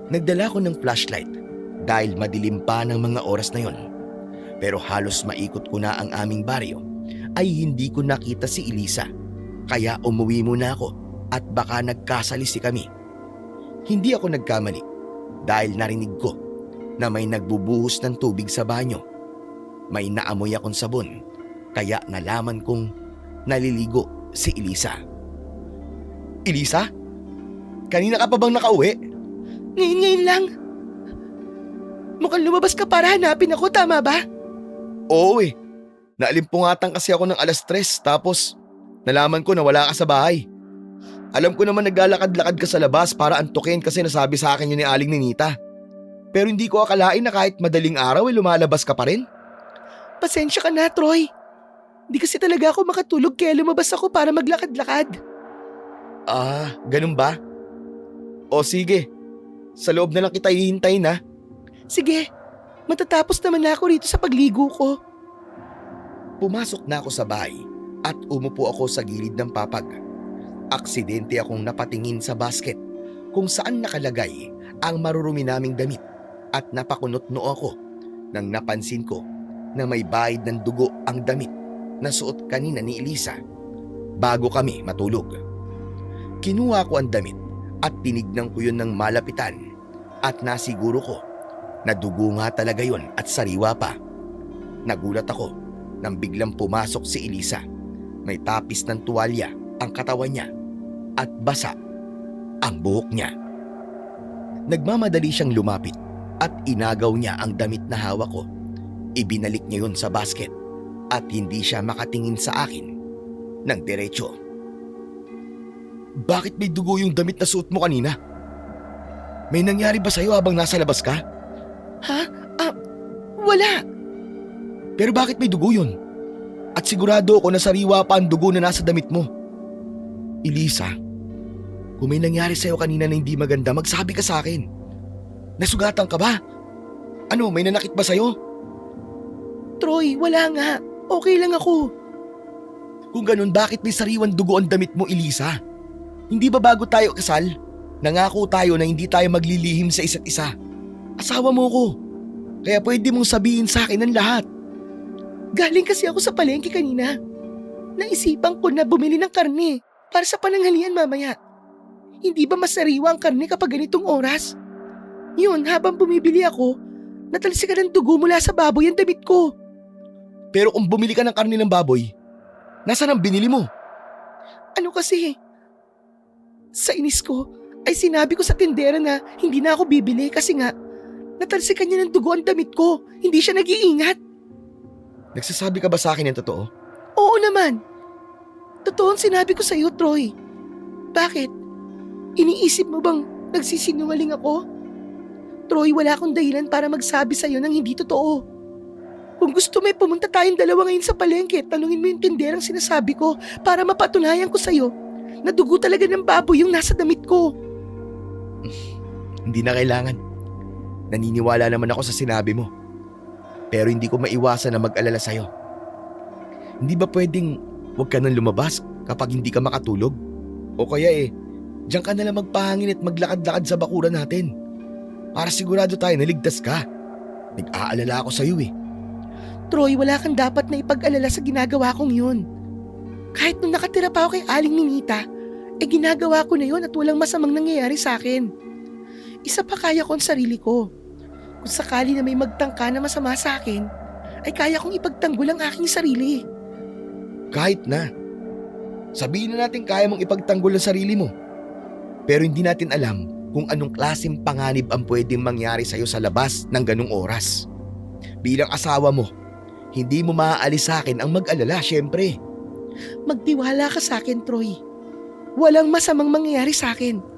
Nagdala ko ng flashlight dahil madilim pa ng mga oras na yon. Pero halos maikot ko na ang aming baryo ay hindi ko nakita si Elisa. Kaya umuwi muna ako at baka nagkasalisi kami. Hindi ako nagkamali dahil narinig ko na may nagbubuhos ng tubig sa banyo. May naamoy akong sabon kaya nalaman kong naliligo si Elisa. Elisa? Kanina ka pa bang nakauwi? Ngayon lang. Mukhang lumabas ka para hanapin ako, tama ba? Oo Naalimpungatan kasi ako ng 3:00 tapos nalaman ko na wala ka sa bahay. Alam ko naman naglalakad-lakad ka sa labas para antukin kasi nasabi sa akin yun ni Aling Ninita. Pero hindi ko akalain na kahit madaling araw ay lumalabas ka pa rin. Pasensya ka na, Troy. Di kasi talaga ako makatulog kaya lumabas ako para maglakad-lakad. Ganun ba? O sige, sa loob na lang kita hihintayin na. Sige, matatapos naman na ako rito sa pagligo ko. Pumasok na ako sa bahay at umupo ako sa gilid ng papag. Aksidente akong napatingin sa basket kung saan nakalagay ang marurumi naming damit at napakunot-noo ako nang napansin ko na may bahid ng dugo ang damit na suot kanina ni Elisa bago kami matulog. Kinuha ko ang damit at tinignan ko yun ng malapitan at nasiguro ko na dugo nga talaga yun at sariwa pa. Nagulat ako nang biglang pumasok si Elisa. May tapis ng tuwalya ang katawan niya at basa ang buhok niya. Nagmamadali siyang lumapit at inagaw niya ang damit na hawak ko. Ibinalik niya yun sa basket at hindi siya makatingin sa akin ng diretsyo. Bakit may dugo yung damit na suot mo kanina? May nangyari ba sa'yo habang nasa labas ka? Ha? Wala. Pero bakit may dugo yun? At sigurado ako na sariwa pa ang dugo na nasa damit mo. Elisa, kung may nangyari sa'yo kanina na hindi maganda, magsabi ka sa akin. Nasugatan ka ba? Ano, may nanakit ba sa'yo? Troy, wala nga. Okay lang ako. Kung ganun, bakit may sariwang dugo ang damit mo, Elisa? Hindi ba bago tayo kasal? Nangako tayo na hindi tayo maglilihim sa isa't isa. Asawa mo ko. Kaya pwede mong sabihin sa akin ang lahat. Galing kasi ako sa palengke kanina. Naisipan ko na bumili ng karne para sa pananghalian mamaya. Hindi ba masariwa ang karne kapag ganitong oras? Yun, habang bumibili ako, natalsikan ng dugo mula sa baboy ang damit ko. Pero kung bumili ka ng karne ng baboy, nasaan ang binili mo? Ano kasi? Sa inis ko, ay sinabi ko sa tindera na hindi na ako bibili kasi nga, natalsikan niya ng dugo ang damit ko. Hindi siya nag-iingat. Nagsasabi ka ba sa akin ng totoo? Oo naman. Totoo ang sinabi ko sa iyo, Troy. Bakit? Iniisip mo bang nagsisinungaling ako? Troy, wala akong dahilan para magsabi sa iyo ng hindi totoo. Kung gusto mo, pumunta tayong dalawa ngayon sa palengke. Tanungin mo yung tinderang sinasabi ko para mapatunayan ko sa iyo na dugo talaga ng baboy yung nasa damit ko. Hindi na kailangan. Naniniwala naman ako sa sinabi mo. Pero hindi ko maiwasan na mag-alala sa'yo. Hindi ba pwedeng huwag ka nang lumabas kapag hindi ka makatulog? O kaya diyan ka na lang magpahangin at maglakad-lakad sa bakuran natin. Para sigurado tayo na ligtas ka. Nag-aalala ako sa'yo Troy, wala kang dapat na ipag-alala sa ginagawa kong yun. Kahit nung nakatira pa ako kay Aling Ninita, ginagawa ko na yun at walang masamang nangyayari sa akin. Isa pa kaya ko ang sarili ko. Kung sakali na may magtangka na masama sa akin, ay kaya kong ipagtanggol ang aking sarili. Kahit na. Sabihin na natin kaya mong ipagtanggol ang sarili mo. Pero hindi natin alam kung anong klaseng panganib ang pwedeng mangyari sa'yo sa labas ng ganung oras. Bilang asawa mo, hindi mo maaalis sa akin ang mag-alala, syempre. Magtiwala ka sa akin, Troy. Walang masamang mangyayari sa akin.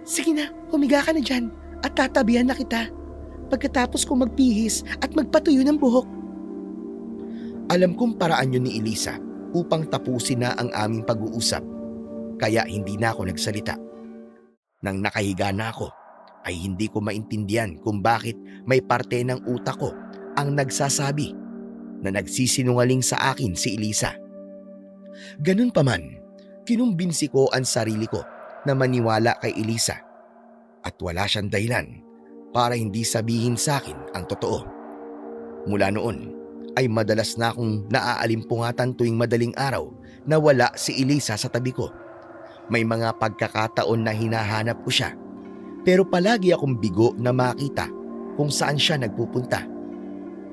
Sige na, humiga ka na dyan at tatabihan na kita. Pagkatapos ko magpihis at magpatuyo ng buhok. Alam kong paraan yun ni Elisa upang tapusin na ang aming pag-uusap. Kaya hindi na ako nagsalita. Nang nakahiga na ako, ay hindi ko maintindihan kung bakit may parte ng utak ko ang nagsasabi na nagsisinungaling sa akin si Elisa. Ganun pa man, kinumbinsi ko ang sarili ko na maniwala kay Elisa at wala siyang dahilan para hindi sabihin sa akin ang totoo. Mula noon ay madalas na akong naaalimpungatan tuwing madaling araw na wala si Elisa sa tabi ko. May mga pagkakataon na hinahanap ko siya pero palagi akong bigo na makita kung saan siya nagpupunta.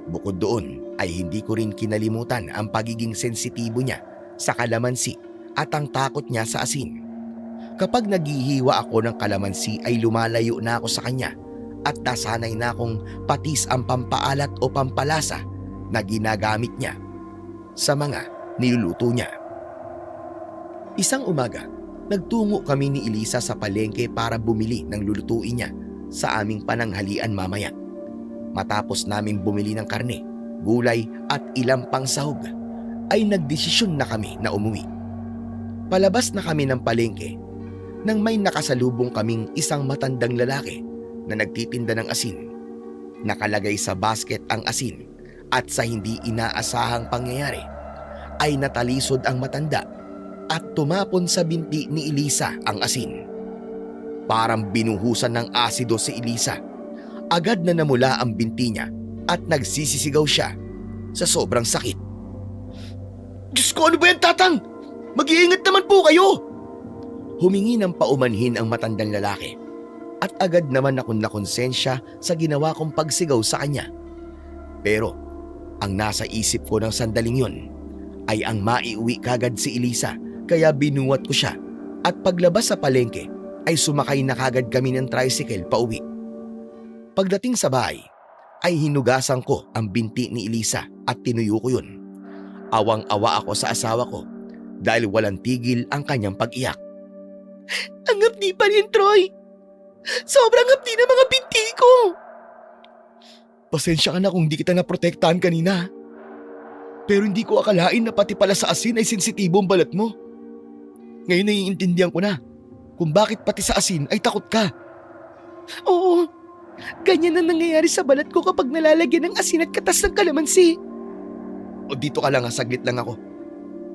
Bukod doon ay hindi ko rin kinalimutan ang pagiging sensitibo niya sa kalamansi at ang takot niya sa asin. Kapag naghihiwa ako ng kalamansi ay lumalayo na ako sa kanya at nasanay na akong patis ang pampaalat o pampalasa na ginagamit niya sa mga niluluto niya. Isang umaga, nagtungo kami ni Elisa sa palengke para bumili ng lulutuin niya sa aming pananghalian mamaya. Matapos naming bumili ng karne, gulay at ilang pang sahog, ay nagdesisyon na kami na umuwi. Palabas na kami ng palengke nang may nakasalubong kaming isang matandang lalaki na nagtitinda ng asin. Nakalagay sa basket ang asin at sa hindi inaasahang pangyayari ay natalisod ang matanda at tumapon sa binti ni Elisa ang asin. Parang binuhusan ng asido si Elisa. Agad na namula ang binti niya at nagsisisigaw siya sa sobrang sakit. Diyos ko, ano ba yan, Tatang? Mag-iingat naman po kayo! Humingi ng paumanhin ang matandang lalaki at agad naman akong nakonsensya sa ginawa kong pagsigaw sa kanya. Pero ang nasa isip ko ng sandaling yun ay ang maiuwi kagad si Elisa, kaya binuwat ko siya at paglabas sa palengke ay sumakay na kagad kami ng tricycle pauwi. Pagdating sa bahay ay hinugasan ko ang binti ni Elisa at tinuyo ko yun. Awang-awa ako sa asawa ko dahil walang tigil ang kanyang pag-iyak. Ang hapdi pa rin, Troy. Sobrang hapdi ng mga binti ko. Pasensya ka na kung di kita naprotektahan kanina. Pero hindi ko akalain na pati pala sa asin ay sensitibo ang balat mo. Ngayon naiintindihan ko na kung bakit pati sa asin ay takot ka. Oo, ganyan ang nangyayari sa balat ko kapag nalalagyan ng asin at katas ng kalamansi. O dito ka lang, saglit lang ako.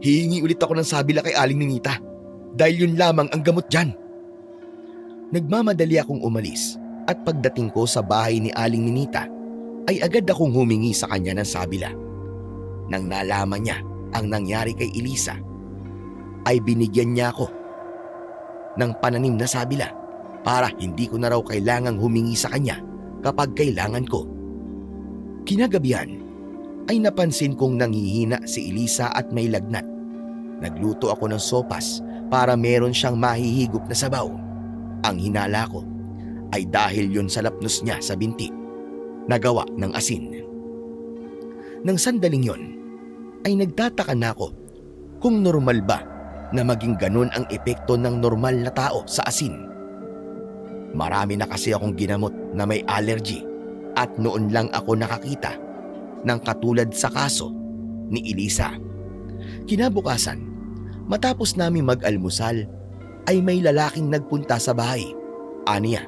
Hihingi ulit ako ng sabila kay Aling Ninita dahil yun lamang ang gamot dyan. Nagmamadali akong umalis at pagdating ko sa bahay ni Aling Ninita ay agad akong humingi sa kanya ng sabila. Nang nalaman niya ang nangyari kay Elisa, ay binigyan niya ako ng pananim na sabila para hindi ko na raw kailangang humingi sa kanya kapag kailangan ko. Kinagabihan ay napansin kong nanghihina si Elisa at may lagnat. Nagluto ako ng sopas para meron siyang mahihigop na sabaw. Ang hinala ko ay dahil yun sa lapnos niya sa binti na gawa ng asin. Nang sandaling yon ay nagtataka na ako kung normal ba na maging ganun ang epekto ng normal na tao sa asin. Marami na kasi akong ginamot na may allergy at noon lang ako nakakita ng katulad sa kaso ni Elisa. Kinabukasan, matapos namin mag-almusal, ay may lalaking nagpunta sa bahay. Aniya,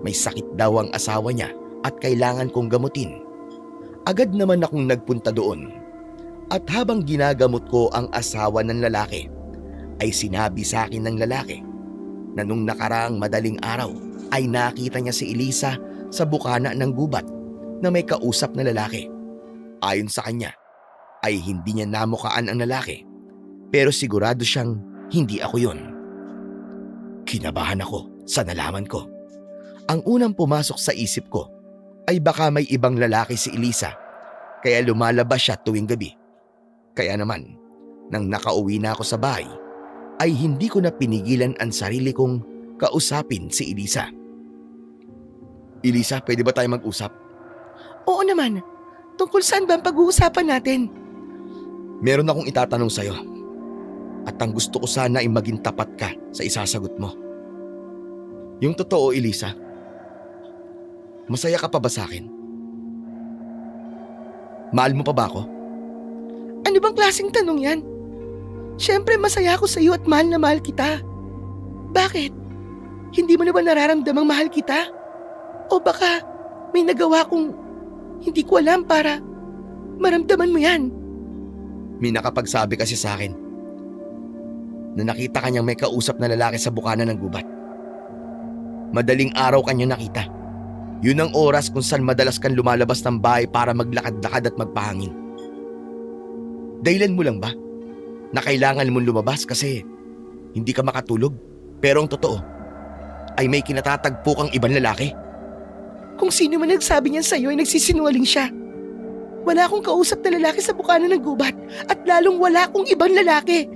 may sakit daw ang asawa niya at kailangan kong gamutin. Agad naman akong nagpunta doon. At habang ginagamot ko ang asawa ng lalaki, ay sinabi sa akin ng lalaki na nung nakaraang madaling araw ay nakita niya si Elisa sa bukana ng gubat na may kausap na lalaki. Ayon sa kanya, ay hindi niya namukaan ang lalaki, pero sigurado siyang hindi ako yun. Kinabahan ako sa nalaman ko. Ang unang pumasok sa isip ko ay baka may ibang lalaki si Elisa, kaya lumalabas siya tuwing gabi. Kaya naman, nang nakauwi na ako sa bahay, ay hindi ko na pinigilan ang sarili kong kausapin si Elisa. Elisa, pwede ba tayo mag-usap? Oo naman. Tungkol saan ba ang pag-uusapan natin? Meron akong itatanong sa'yo. At ang gusto ko sana ay maging tapat ka sa isasagot mo. Yung totoo, Elisa, masaya ka pa ba sa akin? Mahal mo pa ba ako? Ano bang klaseng tanong yan? Siyempre masaya ako sa iyo at mahal na mahal kita. Bakit? Hindi mo na ba nararamdamang mahal kita? O baka may nagawa kong hindi ko alam para maramdaman mo yan? May nakapagsabi kasi sa akin na nakita kanyang may kausap na lalaki sa bukana ng gubat. Madaling araw kanya nakita. Yun ang oras kung saan madalas kang lumalabas ng bahay para maglakad-lakad at magpahangin. Dahilan mo lang ba na kailangan mong lumabas kasi hindi ka makatulog? Pero ang totoo ay may kinatatagpo kang ibang lalaki? Kung sino man nagsabi niyan sa'yo ay nagsisinungaling siya. Wala akong kausap na lalaki sa bukana ng gubat at lalong wala akong ibang lalaki.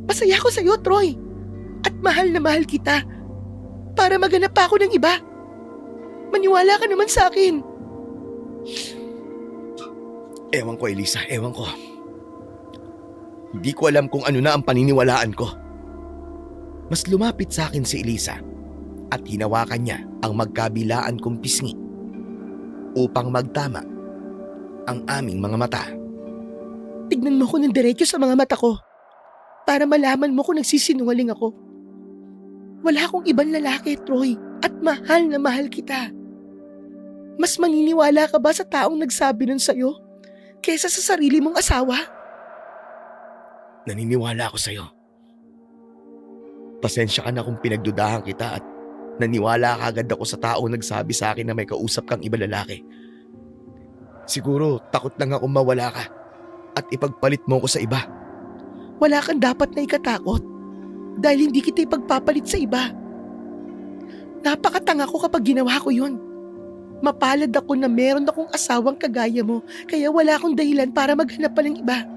Masaya ko sa'yo, Troy. At mahal na mahal kita. Para maganap pa ako ng iba. Maniwala ka naman sa akin. Ewan ko, Elisa, ewan ko. Hindi ko alam kung ano na ang paniniwalaan ko. Mas lumapit sa akin si Elisa at hinawakan niya ang magkabilaan kong pisngi upang magtama ang aming mga mata. Tignan mo ko ng diretso sa mga mata ko para malaman mo kung nagsisinungaling ako. Wala akong ibang lalaki, Troy, at mahal na mahal kita. Mas maniniwala ka ba sa taong nagsabi nun sa'yo kesa sa sarili mong asawa? Naniniwala ako sa'yo. Pasensya ka na kung pinagdudahan kita at naniwala ka agad ako sa taong nagsabi sa akin na may kausap kang iba lalaki. Siguro takot lang ako mawala ka at ipagpalit mo ko sa iba. Wala kang dapat na ikatakot dahil hindi kita ipagpapalit sa iba. Napakatanga ko kapag ginawa ko yun. Mapalad ako na meron akong asawang kagaya mo kaya wala akong dahilan para maghanap pa ng iba.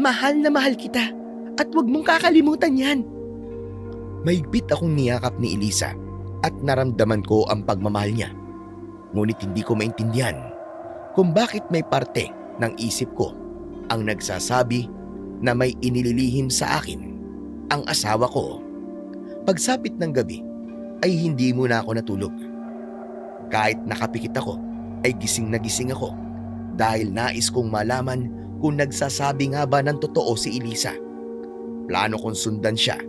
Mahal na mahal kita at huwag mong kakalimutan yan. Mahigpit akong niyakap ni Elisa at naramdaman ko ang pagmamahal niya. Ngunit hindi ko maintindihan kung bakit may parte ng isip ko ang nagsasabi na may inililihim sa akin ang asawa ko. Pagsapit ng gabi ay hindi muna ako natulog. Kahit nakapikit ako ay gising na gising ako dahil nais kong malaman kung nagsasabi nga ba ng totoo si Elisa. Plano kong sundan siya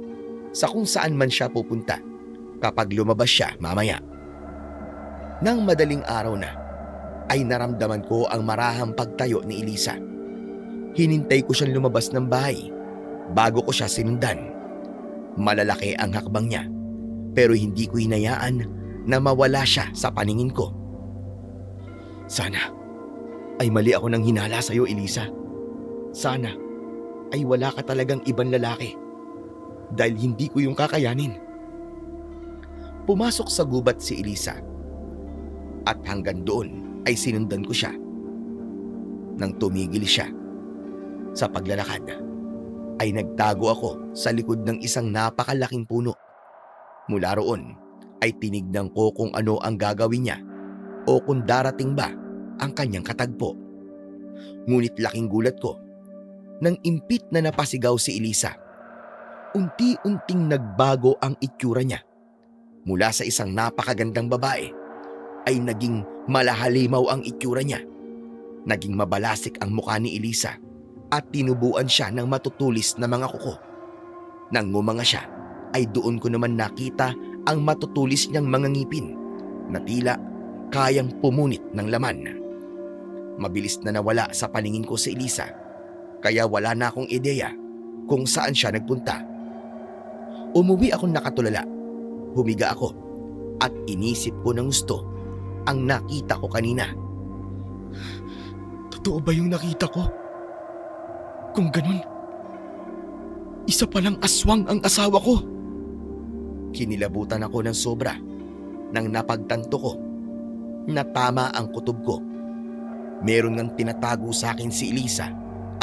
sa kung saan man siya pupunta kapag lumabas siya mamaya. Nang madaling araw na, ay naramdaman ko ang marahang pagtayo ni Elisa. Hinintay ko siyang lumabas ng bahay bago ko siya sinundan. Malalaki ang hakbang niya pero hindi ko hinayaan na mawala siya sa paningin ko. Sana ay mali ako nang hinala sa iyo, Elisa. Sana ay wala ka talagang ibang lalaki dahil hindi ko yung kakayanin. Pumasok sa gubat si Elisa at hanggang doon ay sinundan ko siya. Nang tumigil siya sa paglalakad, ay nagtago ako sa likod ng isang napakalaking puno. Mula roon ay tinignan ko kung ano ang gagawin niya o kung darating ba ang kanyang katagpo. Ngunit laking gulat ko nang impit na napasigaw si Elisa. Unti-unting nagbago ang itsura niya. Mula sa isang napakagandang babae ay naging malahalimaw ang itsura niya. Naging mabalasik ang mukha ni Elisa at tinubuan siya ng matutulis na mga kuko. Nang ngumanga siya ay doon ko naman nakita ang matutulis niyang mga ngipin na tila kayang pumunit ng laman. Mabilis na nawala sa paningin ko si Elisa kaya wala na akong ideya kung saan siya nagpunta. Umuwi akong nakatulala. Humiga ako at inisip ko ng gusto ang nakita ko kanina. Totoo ba yung nakita ko? Kung ganun, isa palang aswang ang asawa ko. Kinilabutan ako ng sobra nang napagtanto ko na tama ang kutob ko. Meron ngang tinatago sa akin si Elisa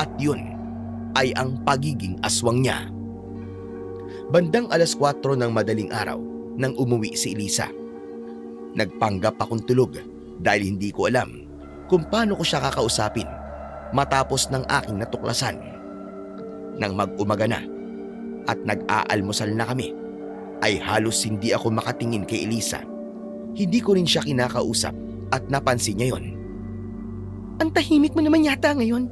at yun ay ang pagiging aswang niya. Bandang 4:00 ng madaling araw nang umuwi si Elisa. Nagpanggap akong tulog dahil hindi ko alam kung paano ko siya kakausapin matapos ng aking natuklasan. Nang mag-umaga na at nag-aalmusal na kami, ay halos hindi ako makatingin kay Elisa. Hindi ko rin siya kinakausap at napansin niya yon. Ang tahimik mo naman yata ngayon.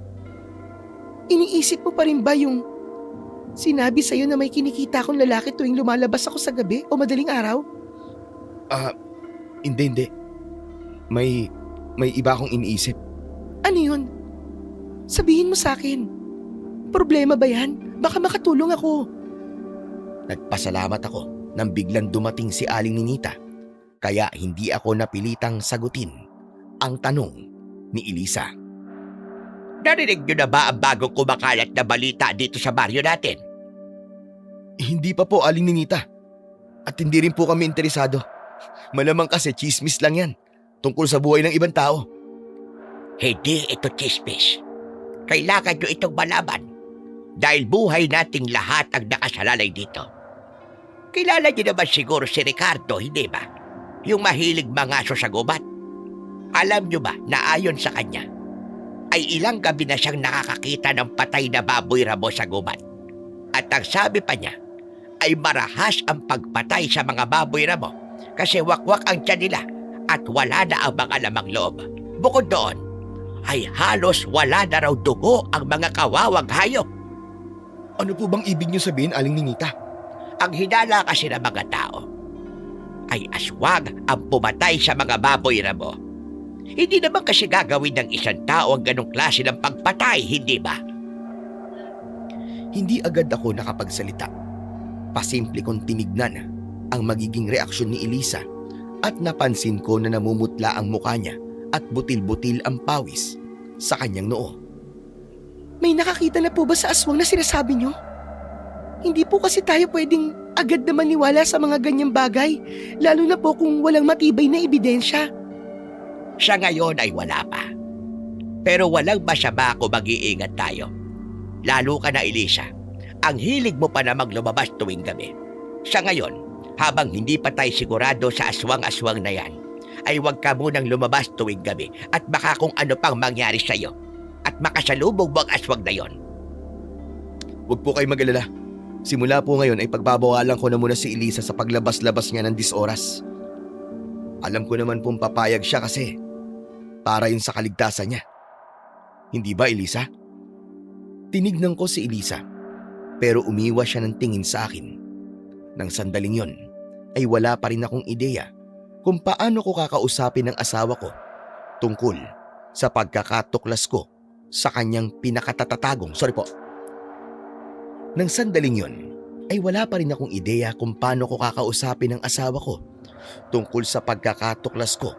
Iniisip mo pa rin ba yung sinabi sa'yo na may kinikita akong lalaki tuwing lumalabas ako sa gabi o madaling araw? Hindi. May iba akong iniisip. Ano yun? Sabihin mo sa akin. Problema ba yan? Baka makatulong ako. Nagpasalamat ako nang biglang dumating si Aling Ninita, kaya hindi ako napilitang sagutin ang tanong ni Elisa. Narinig niyo na ba ang bagong kumakalat na balita dito sa baryo natin? Hindi pa po, Aling Ninita. At hindi rin po kami interesado. Malamang kasi chismis lang yan tungkol sa buhay ng ibang tao. Hindi ito chismis. Kailangan nyo itong malaman dahil buhay nating lahat ang nakasalalay dito. Kilala niyo naman siguro si Ricardo, hindi ba? Yung mahilig mangaso sa gubat. Alam niyo ba na ayon sa kanya, ay ilang gabi na siyang nakakakita ng patay na baboy rabo sa gubat. At ang sabi pa niya, ay marahas ang pagpatay sa mga baboy rabo kasi wakwak ang tiyan nila at wala na ang mga lamang loob. Bukod doon, ay halos wala na raw dugo ang mga kawawang hayop. Ano po bang ibig niyo sabihin, Aling Ninita? Ang hinala kasi ng mga tao ay aswang ang pumatay sa mga baboy rabo. Hindi naman kasi gagawin ng isang tao ang ganong klase ng pagpatay, hindi ba? Hindi agad ako nakapagsalita. Pasimple kong tinignan ang magiging reaksyon ni Elisa at napansin ko na namumutla ang mukha niya at butil-butil ang pawis sa kanyang noo. May nakakita na po ba sa aswang na sinasabi nyo? Hindi po kasi tayo pwedeng agad na maniwala sa mga ganyang bagay, lalo na po kung walang matibay na ebidensya. Sa ngayon ay wala pa. Pero walang masama kung mag-iingat tayo. Lalo ka na, Elisa. Ang hilig mo pa namang lumabas tuwing gabi. Sa ngayon, habang hindi pa tayo sigurado sa aswang-aswang na yan, ay huwag ka munang lumabas tuwing gabi at baka kung ano pang mangyari sa'yo at makasalubog mo ang aswang na yon. Huwag po kayo mag-alala. Simula po ngayon ay pagbabawalan ko na muna si Elisa sa paglabas-labas niya ng 10 oras. Alam ko naman pong papayag siya kasi para yun sa kaligtasan niya. Hindi ba, Elisa? Tinignan ko si Elisa pero umiwas siya ng tingin sa akin. Nang sandaling yon ay wala pa rin akong ideya kung paano ko kakausapin ang asawa ko tungkol sa pagkakatuklas ko sa kanyang pinakatatatagong. Nang sandaling yon ay wala pa rin akong ideya kung paano ko kakausapin ang asawa ko tungkol sa pagkakatuklas ko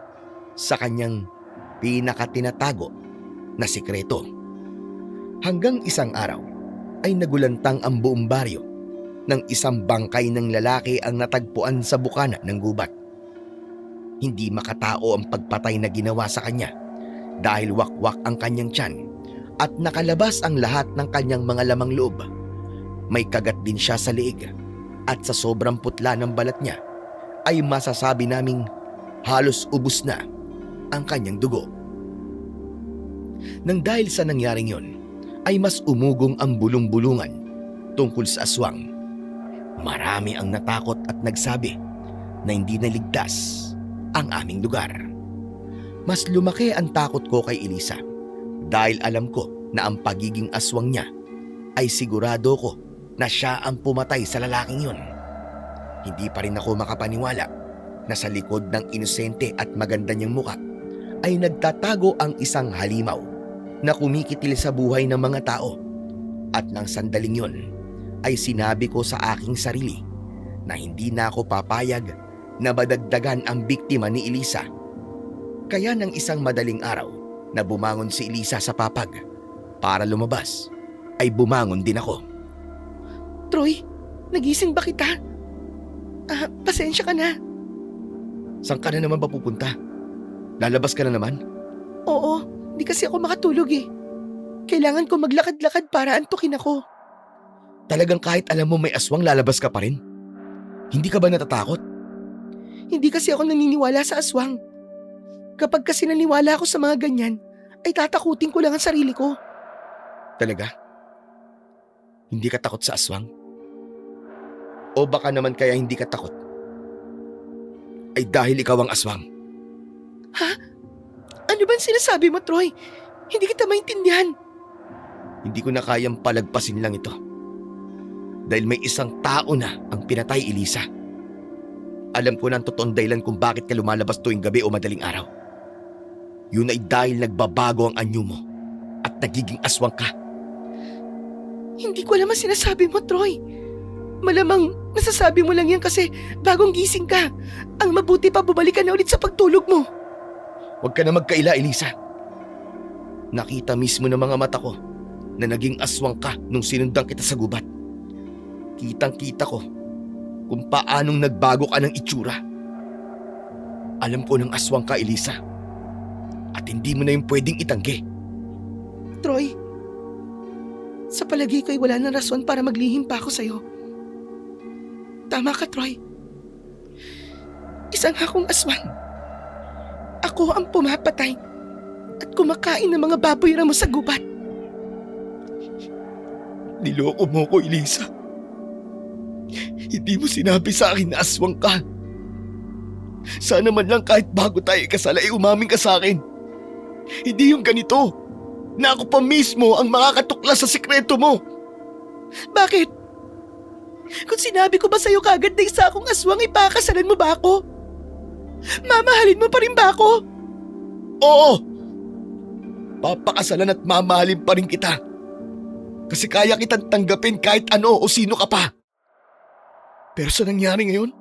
sa kanyang pinakatinatago na sikreto. Hanggang isang araw ay nagulantang ang buong baryo nang isang bangkay ng lalaki ang natagpuan sa bukana ng gubat. Hindi makatao ang pagpatay na ginawa sa kanya dahil wakwak ang kanyang tiyan at nakalabas ang lahat ng kanyang mga lamang loob. May kagat din siya sa leeg at sa sobrang putla ng balat niya ay masasabi naming halos ubos na ang kanyang dugo. Nang dahil sa nangyaring yon ay mas umugong ang bulong-bulungan tungkol sa aswang. Marami ang natakot at nagsabi na hindi naligtas ang aming lugar. Mas lumaki ang takot ko kay Elisa dahil alam ko na ang pagiging aswang niya ay sigurado ko na siya ang pumatay sa lalaking yun. Hindi pa rin ako makapaniwala na sa likod ng inosente at maganda niyang muka ay nagtatago ang isang halimaw na kumikitil sa buhay ng mga tao. At nang sandaling yun ay sinabi ko sa aking sarili na hindi na ako papayag na madagdagan ang biktima ni Elisa. Kaya nang isang madaling araw na bumangon si Elisa sa papag para lumabas, ay bumangon din ako. Troy, nagising ba kita? Pasensya ka na. Saan ka na naman ba pupunta? Lalabas ka na naman? Oo, di kasi ako makatulog eh. Kailangan ko maglakad-lakad para antukin ako. Talagang kahit alam mo may aswang lalabas ka pa rin? Hindi ka ba natatakot? Hindi kasi ako naniniwala sa aswang. Kapag kasi naniwala ako sa mga ganyan, ay tatakutin ko lang ang sarili ko. Talaga? Hindi ka takot sa aswang? O baka naman kaya hindi ka takot ay dahil ikaw ang aswang? Ha? Ano ba sinasabi mo, Troy? Hindi kita maintindihan. Hindi ko na kayang palagpasin lang ito. Dahil may isang tao na ang pinatay, Elisa. Alam ko na ang totoong dahilan kung bakit ka lumalabas tuwing gabi o madaling araw. Yun ay dahil nagbabago ang anyo mo at nagiging aswang ka. Hindi ko alam ang sinasabi mo, Troy. Malamang nasasabi mo lang yan kasi bagong gising ka. Ang mabuti pa bumalik ka na ulit sa pagtulog mo. Huwag ka na magkaila, Elisa. Nakita mismo ng mga mata ko na naging aswang ka nung sinundan kita sa gubat. Kitang-kita ko kung paanong nagbago ka ng itsura. Alam ko ng aswang ka, Elisa. At hindi mo na yung pwedeng itanggi. Troy, sa palagi ko ay wala nang rason para maglihim pa ako sa'yo. Tama ka, Troy. Isang akong aswang. Ako ang pumapatay at kumakain ng mga baboy ramo sa gubat. Niloko mo ko, Elisa. Hindi mo sinabi sa akin na aswang ka. Sana man lang kahit bago tayo ikasal ay umamin ka sa akin. Hindi yung ganito, na ako pa mismo ang makakatuklas sa sikreto mo. Bakit? Kung sinabi ko ba sa'yo kagad na isa akong aswang, ipakasalan mo ba ako? Mamahalin mo pa rin ba ako? Oo! Papakasalan at mamahalin pa rin kita. Kasi kaya kitang tanggapin kahit ano o sino ka pa. Pero sa nangyari ngayon,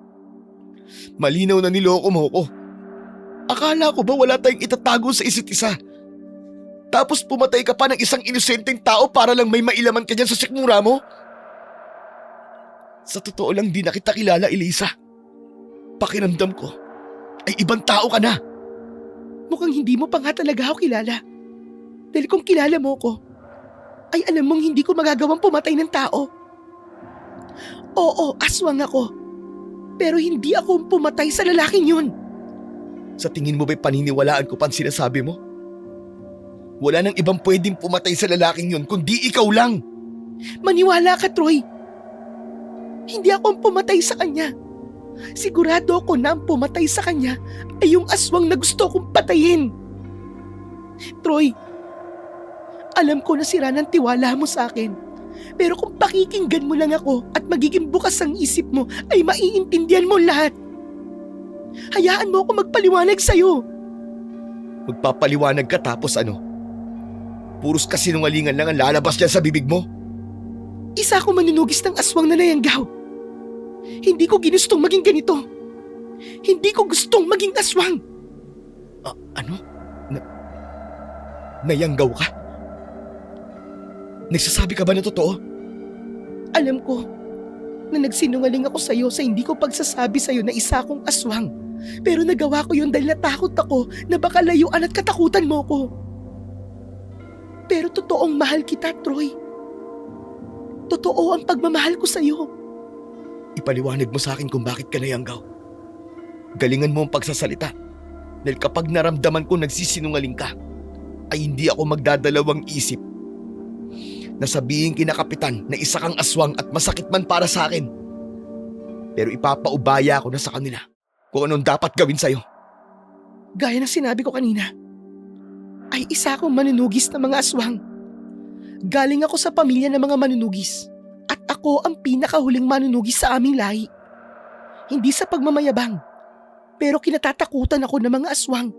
malinaw na niloko mo ko. Akala ko ba wala tayong itatago sa isa't isa? Tapos pumatay ka pa ng isang inosenteng tao para lang may mailaman ka dyan sa sikmura mo? Sa totoo lang di na kita kilala, Elisa. Pakiramdam ko ay ibang tao ka na. Mukhang hindi mo pa nga talaga ako kilala. Dahil kung kilala mo ko, ay alam mong hindi ko magagawang pumatay ng tao. Oo, aswang ako. Pero hindi ako pumatay sa lalaking yun. Sa tingin mo ba'y paniniwalaan ko pa ang sinasabi mo? Wala nang ibang pwedeng pumatay sa lalaking yun kundi ikaw lang. Maniwala ka, Troy. Hindi ako ang pumatay sa kanya. Sigurado ako na ang pumatay sa kanya ay yung aswang na gusto kong patayin. Troy, alam ko na sira ng tiwala mo sa akin. Pero kung pakikinggan mo lang ako at magiging bukas ang isip mo, ay maiintindihan mo lahat. Hayaan mo ako magpaliwanag sa'yo. Magpapaliwanag ka tapos ano? Puros kasinungalingan lang ang lalabas dyan sa bibig mo. Isa akong manunugis ng aswang na nayanggaw. Hindi ko ginustong maging ganito. Hindi ko gustong maging aswang. Ano? Nayanggaw ka? Nagsasabi ka ba ng totoo? Alam ko na nagsinungaling ako sa'yo sa hindi ko pagsasabi sa'yo na isa akong aswang. Pero nagawa ko yun dahil natakot ako na baka layuan at katakutan mo ko. Pero totoong mahal kita, Troy. Totoo ang pagmamahal ko sa'yo. Ipaliwanag mo sa akin kung bakit ka nayanggaw. Galingan mo ang pagsasalita. Dahil kapag naramdaman ko nagsisinungaling ka, ay hindi ako magdadalawang isip na sabihin kina kapitan na isa kang aswang at masakit man para sa akin. Pero ipapaubaya ko na sa kanila kung anong dapat gawin sa'yo. Gaya ng sinabi ko kanina, ay isa akong manunugis ng mga aswang. Galing ako sa pamilya ng mga manunugis at ako ang pinakahuling manunugis sa aming lahi. Hindi sa pagmamayabang, pero kinatatakutan ako ng mga aswang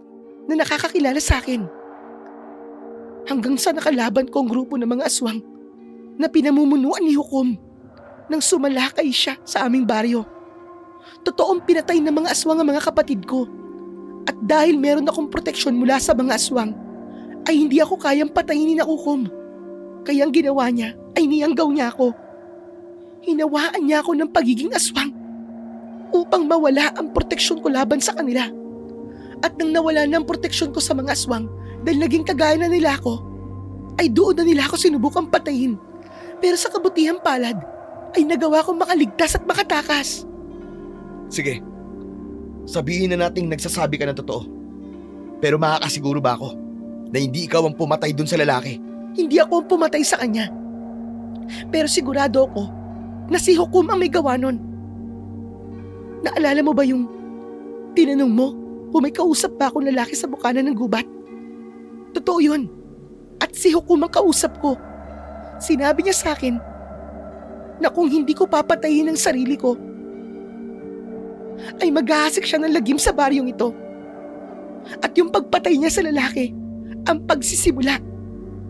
na nakakakilala sa akin. Hanggang sa nakalaban ko ang grupo ng mga aswang na pinamumunuan ni Hukom nang sumalakay siya sa aming baryo. Totoong pinatay ng mga aswang ang mga kapatid ko. At dahil meron akong proteksyon mula sa mga aswang, ay hindi ako kayang patayin ni Hukom. Kaya ang ginawa niya ay niyanggaw niya ako. Hinawaan niya ako ng pagiging aswang upang mawala ang proteksyon ko laban sa kanila. At nang nawala na ang proteksyon ko sa mga aswang dahil naging kagaya na nila ako, ay doon na nila ako sinubukang patayin. Pero sa kabutihang palad, ay nagawa kong makaligtas at makatakas. Sige, sabihin na nating nagsasabi ka ng totoo. Pero makakasiguro ba ako na hindi ikaw ang pumatay dun sa lalaki? Hindi ako ang pumatay sa kanya. Pero sigurado ako na si Hukom ang may gawa nun. Naalala mo ba yung tinanong mo kung may kausap ba akong lalaki sa bukana ng gubat? Totoo yun. At si Hukom ang kausap ko. Sinabi niya sa akin na kung hindi ko papatayin ang sarili ko, ay maghahasik siya ng lagim sa baryong ito. At yung pagpatay niya sa lalaki, ang pagsisimula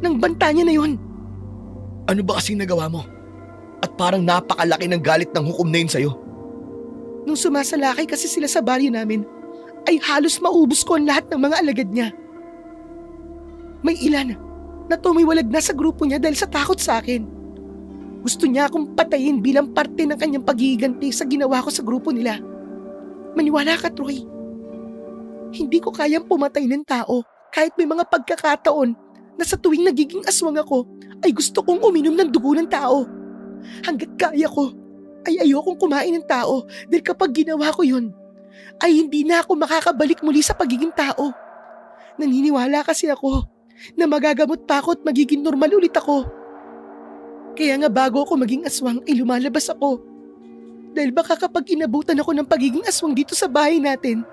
ng banta niya na yun. Ano ba kasing nagawa mo? At parang napakalaki ng galit ng Hukom na yun sa'yo. Nung sumasalakay kasi sila sa baryo namin, ay halos maubos ko ang lahat ng mga alagad niya. May ilan na tumiwalag na sa grupo niya dahil sa takot sa akin. Gusto niya akong patayin bilang parte ng kanyang paghihiganti sa ginawa ko sa grupo nila. Maniwala ka, Troy. Hindi ko kayang pumatay ng tao kahit may mga pagkakataon na sa tuwing nagiging aswang ako ay gusto kong uminom ng dugo ng tao. Hanggat kaya ko ay ayokong kumain ng tao dahil kapag ginawa ko yun ay hindi na ako makakabalik muli sa pagiging tao. Naniniwala kasi ako na magagamot pa ako at magiging normal ulit ako. Kaya nga bago ako maging aswang ay lumalabas ako. Dahil baka kapag inabutan ako ng pagiging aswang dito sa bahay natin,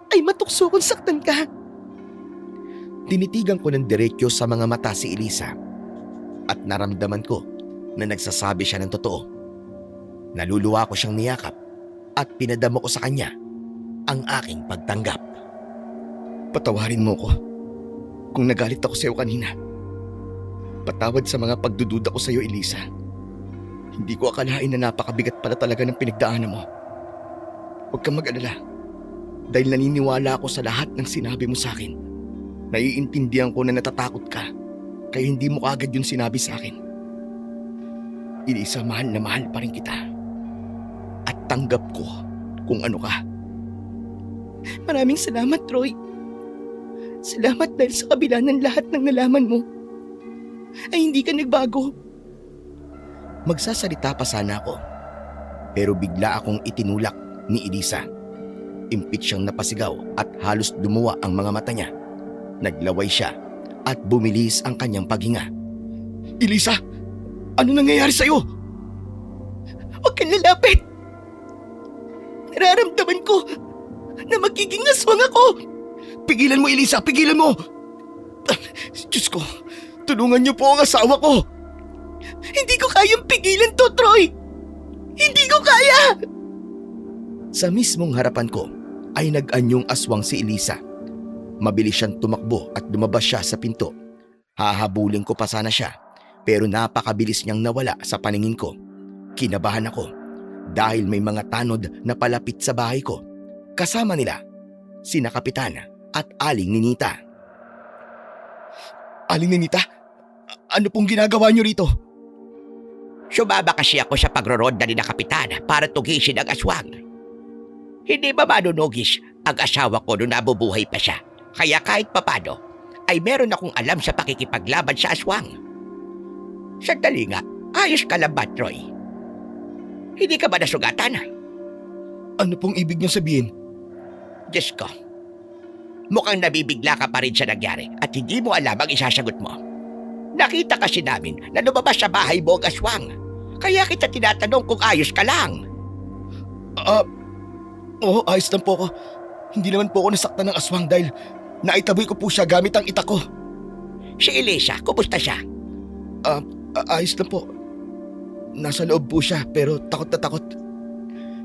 ay matukso kung saktan ka. Tinitigan ko ng diretsyo sa mga mata si Elisa at naramdaman ko na nagsasabi siya ng totoo. Naluluwa ko siyang niyakap at pinadama ko sa kanya ang aking pagtanggap. Patawarin mo ko kung nagalit ako sa iyo kanina. Patawad sa mga pagdududa ko sa iyo, Elisa. Hindi ko akalain na napakabigat pala talaga ng pinagdaanan mo. Huwag kang mag-alala dahil naniniwala ako sa lahat ng sinabi mo sa akin. Naiintindihan ko na natatakot ka kaya hindi mo kaagad yung sinabi sa akin. Elisa, mahal na mahal pa rin kita. At tanggap ko kung ano ka. Maraming salamat, Troy. Salamat dahil sa kabila ng lahat ng nalaman mo, ay hindi ka nagbago. Magsasalita pa sana ako, pero bigla akong itinulak ni Elisa. Impit siyang napasigaw at halos lumuwa ang mga mata niya. Naglaway siya at bumilis ang kanyang paghinga. Elisa, ano nangyayari sa'yo? Huwag kang lalapit! Nararamdaman ko na magiging aswang ako! Pigilan mo, Elisa! Pigilan mo! Diyos ko, tulungan niyo po ang asawa ko! Hindi ko kayang pigilan to, Troy! Hindi ko kaya! Sa mismong harapan ko ay nag-anyong aswang si Elisa. Mabilis siyang tumakbo at lumabas siya sa pinto. Hahabulin ko pa sana siya, pero napakabilis niyang nawala sa paningin ko. Kinabahan ako dahil may mga tanod na palapit sa bahay ko. Kasama nila sina Kapitan at Aling Ninita. Aling Ninita, ano pong ginagawa niyo rito? Sumama kasi ako sa pagroronda ni na Kapitan para tugisin ang aswang. Hindi ba manunugis ang asawa ko nung nabubuhay pa siya? Kaya kahit papano, ay meron akong alam sa pakikipaglaban sa aswang. Sandali nga, ayos ka lang ba, Troy? Hindi ka ba nasugatan? Ano pong ibig niyo sabihin? Diyos ko, mukhang nabibigla ka pa rin sa nangyari at hindi mo alam ang isasagot mo. Nakita kasi namin na lumabas sa bahay mo ang aswang. Kaya kita tinatanong kung ayos ka lang. Oo, ayos lang po ako. Hindi naman po ako nasaktan ng aswang dahil naitaboy ko po siya gamit ang itak ko. Si Elisa, kumusta siya? Ayos lang po. Nasa loob po siya pero takot na takot.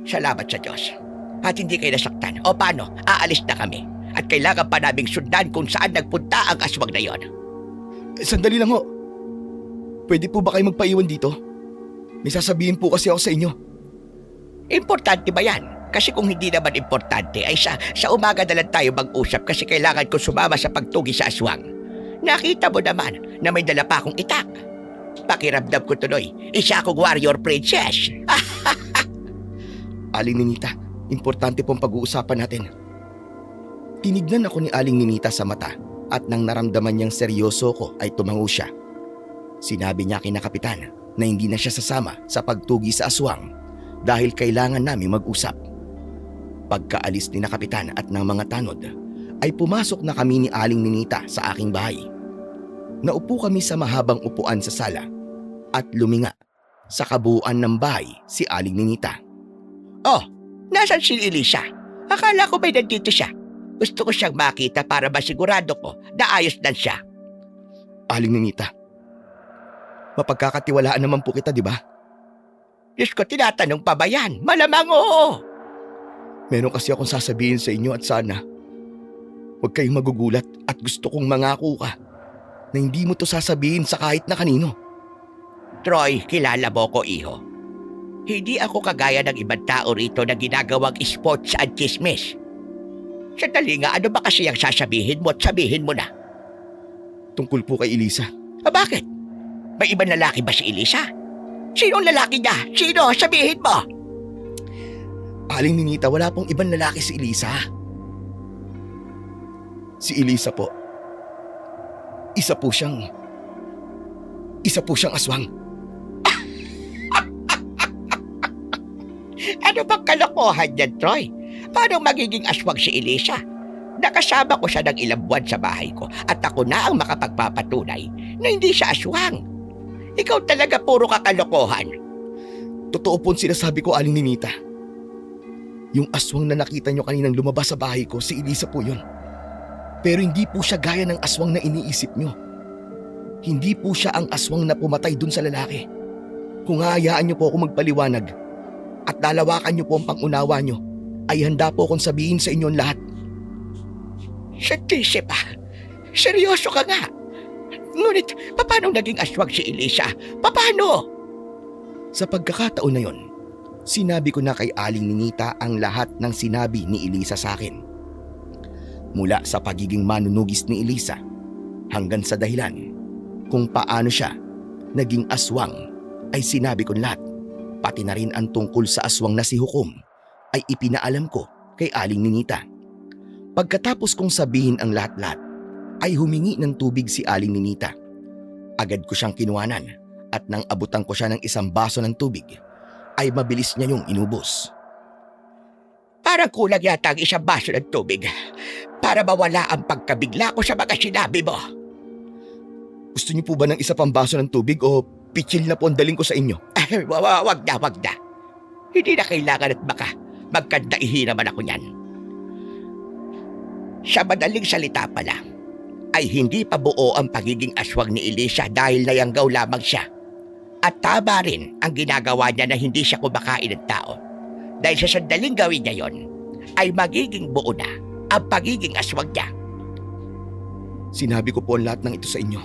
Salamat sa Diyos. At hindi kayo nasaktan. O paano, aalis na kami. At kailangan pa naming sundan kung saan nagpunta ang aswang na yon. Sandali lang ho. Pwede po ba kayo magpaiwan dito? May sasabihin po kasi ako sa inyo. Importante ba yan? Kasi kung hindi naman importante ay sa umaga na lang tayo mag-usap kasi kailangan ko sumama sa pagtugi sa aswang. Nakita mo naman na may dala pa akong itak. Pakiramdam ko tuloy, isa akong warrior princess. Aling Ninita, importante pong pag-uusapan natin. Tinignan ako ni Aling Ninita sa mata at nang naramdaman niyang seryoso ko ay tumango siya. Sinabi niya kina Kapitan na hindi na siya sasama sa pagtugi sa aswang dahil kailangan namin mag-usap. Pagkaalis ni na Kapitan at ng mga tanod ay pumasok na kami ni Aling Ninita sa aking bahay. Naupo kami sa mahabang upuan sa sala at luminga sa kabuuan ng bahay si Aling Ninita. Oh, nasan si Elisa? Akala ko may nandito siya. Gusto ko siyang makita para masigurado ko na ayos lang siya. Aling Ninita, mapagkakatiwalaan naman po kita, di ba? Diyos ko, tinatanong pa ba yan? Malamang oo. Meron kasi akong sasabihin sa inyo at sana huwag kayong magugulat at gusto kong mangako ka na hindi mo to sasabihin sa kahit na kanino. Troy, kilala mo ko, iho. Hindi ako kagaya ng ibang tao rito na ginagawang sports at chismis. Sandali nga, ano ba kasi ang sasabihin mo at sabihin mo na? Tungkol po kay Elisa. Bakit? May ibang lalaki ba si Elisa? Sino ang lalaki niya? Sino? Sabihin mo! Aling Ninita, wala pong ibang lalaki si Elisa. Si Elisa po, isa po siyang aswang. Ano bang kalokohan yan, Troy? Paano magiging aswang si Elisa? Nakasama ko siya ng ilang buwan sa bahay ko at ako na ang makapagpapatunay na hindi siya aswang. Ikaw talaga puro kakalokohan. Totoo po sinasabi ko, Aling Ninita. Yung aswang na nakita nyo kaninang lumabas sa bahay ko, si Elisa po yun. Pero hindi po siya gaya ng aswang na iniisip nyo. Hindi po siya ang aswang na pumatay dun sa lalaki. Kung hahayaan nyo po ako magpaliwanag at lalawakan nyo po ang pangunawa nyo, ay handa po akong sabihin sa inyo ang lahat. Sandisi pa. Seryoso ka nga. Ngunit, paano naging aswang si Elisa? Paano? Sa pagkakataon na yon, sinabi ko na kay Aling Ninita ang lahat ng sinabi ni Elisa sa akin. Mula sa pagiging manunugis ni Elisa hanggang sa dahilan kung paano siya naging aswang ay sinabi ko lahat. Pati na rin ang tungkol sa aswang na si Hukom ay ipinaalam ko kay Aling Ninita. Pagkatapos kong sabihin ang lahat-lahat ay humingi ng tubig si Aling Ninita. Agad ko siyang kinuhanan at nang abutan ko siya ng isang baso ng tubig ay mabilis niya yung inubos. Parang kulang yata ang isang baso ng tubig para mawala ang pagkabigla ko sa mga sinabi mo. Gusto niyo po ba ng isa pang baso ng tubig o pitsil na po ang daling ko sa inyo? Wag na. Hindi na kailangan at baka magkandaihi naman ako niyan. Sa madaling salita pala, ay hindi pa buo ang pagiging aswang ni Elisa dahil nayanggaw lamang siya. At tama rin ang ginagawa niya na hindi siya kumakain ng tao. Dahil sa sandaling gawin niya yon, ay magiging buo na ang pagiging aswang niya. Sinabi ko po ang lahat ng ito sa inyo.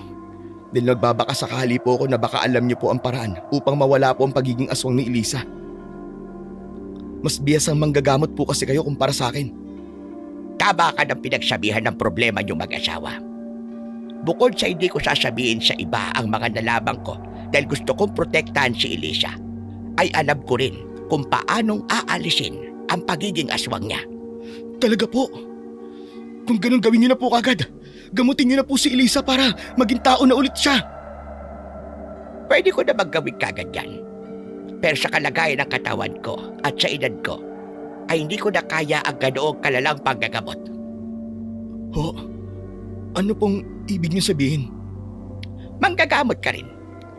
Dahil nagbabaka sakali po ako na baka alam niyo po ang paraan upang mawala po ang pagiging aswang ni Elisa. Mas biyas ang manggagamot po kasi kayo kumpara sa akin. Tama ka ng pinagsabihan ng problema niyong mag-asawa. Bukod sa hindi ko sasabihin sa iba ang mga nalaman ko dahil gusto kong protektahan si Elisa, ay alam ko rin kung paanong aalisin ang pagiging aswang niya. Talaga po? Kung ganun gawin niyo na po kagad, gamutin niyo na po si Elisa para maging tao na ulit siya. Pwede ko na maggawin kagad yan. Pero sa kalagayan ng katawan ko at sa edad ko, ay hindi ko na kaya ang ganoong kalalang paggagamot. Ho? Ano pong ibig niyo sabihin? Manggagamot ka rin.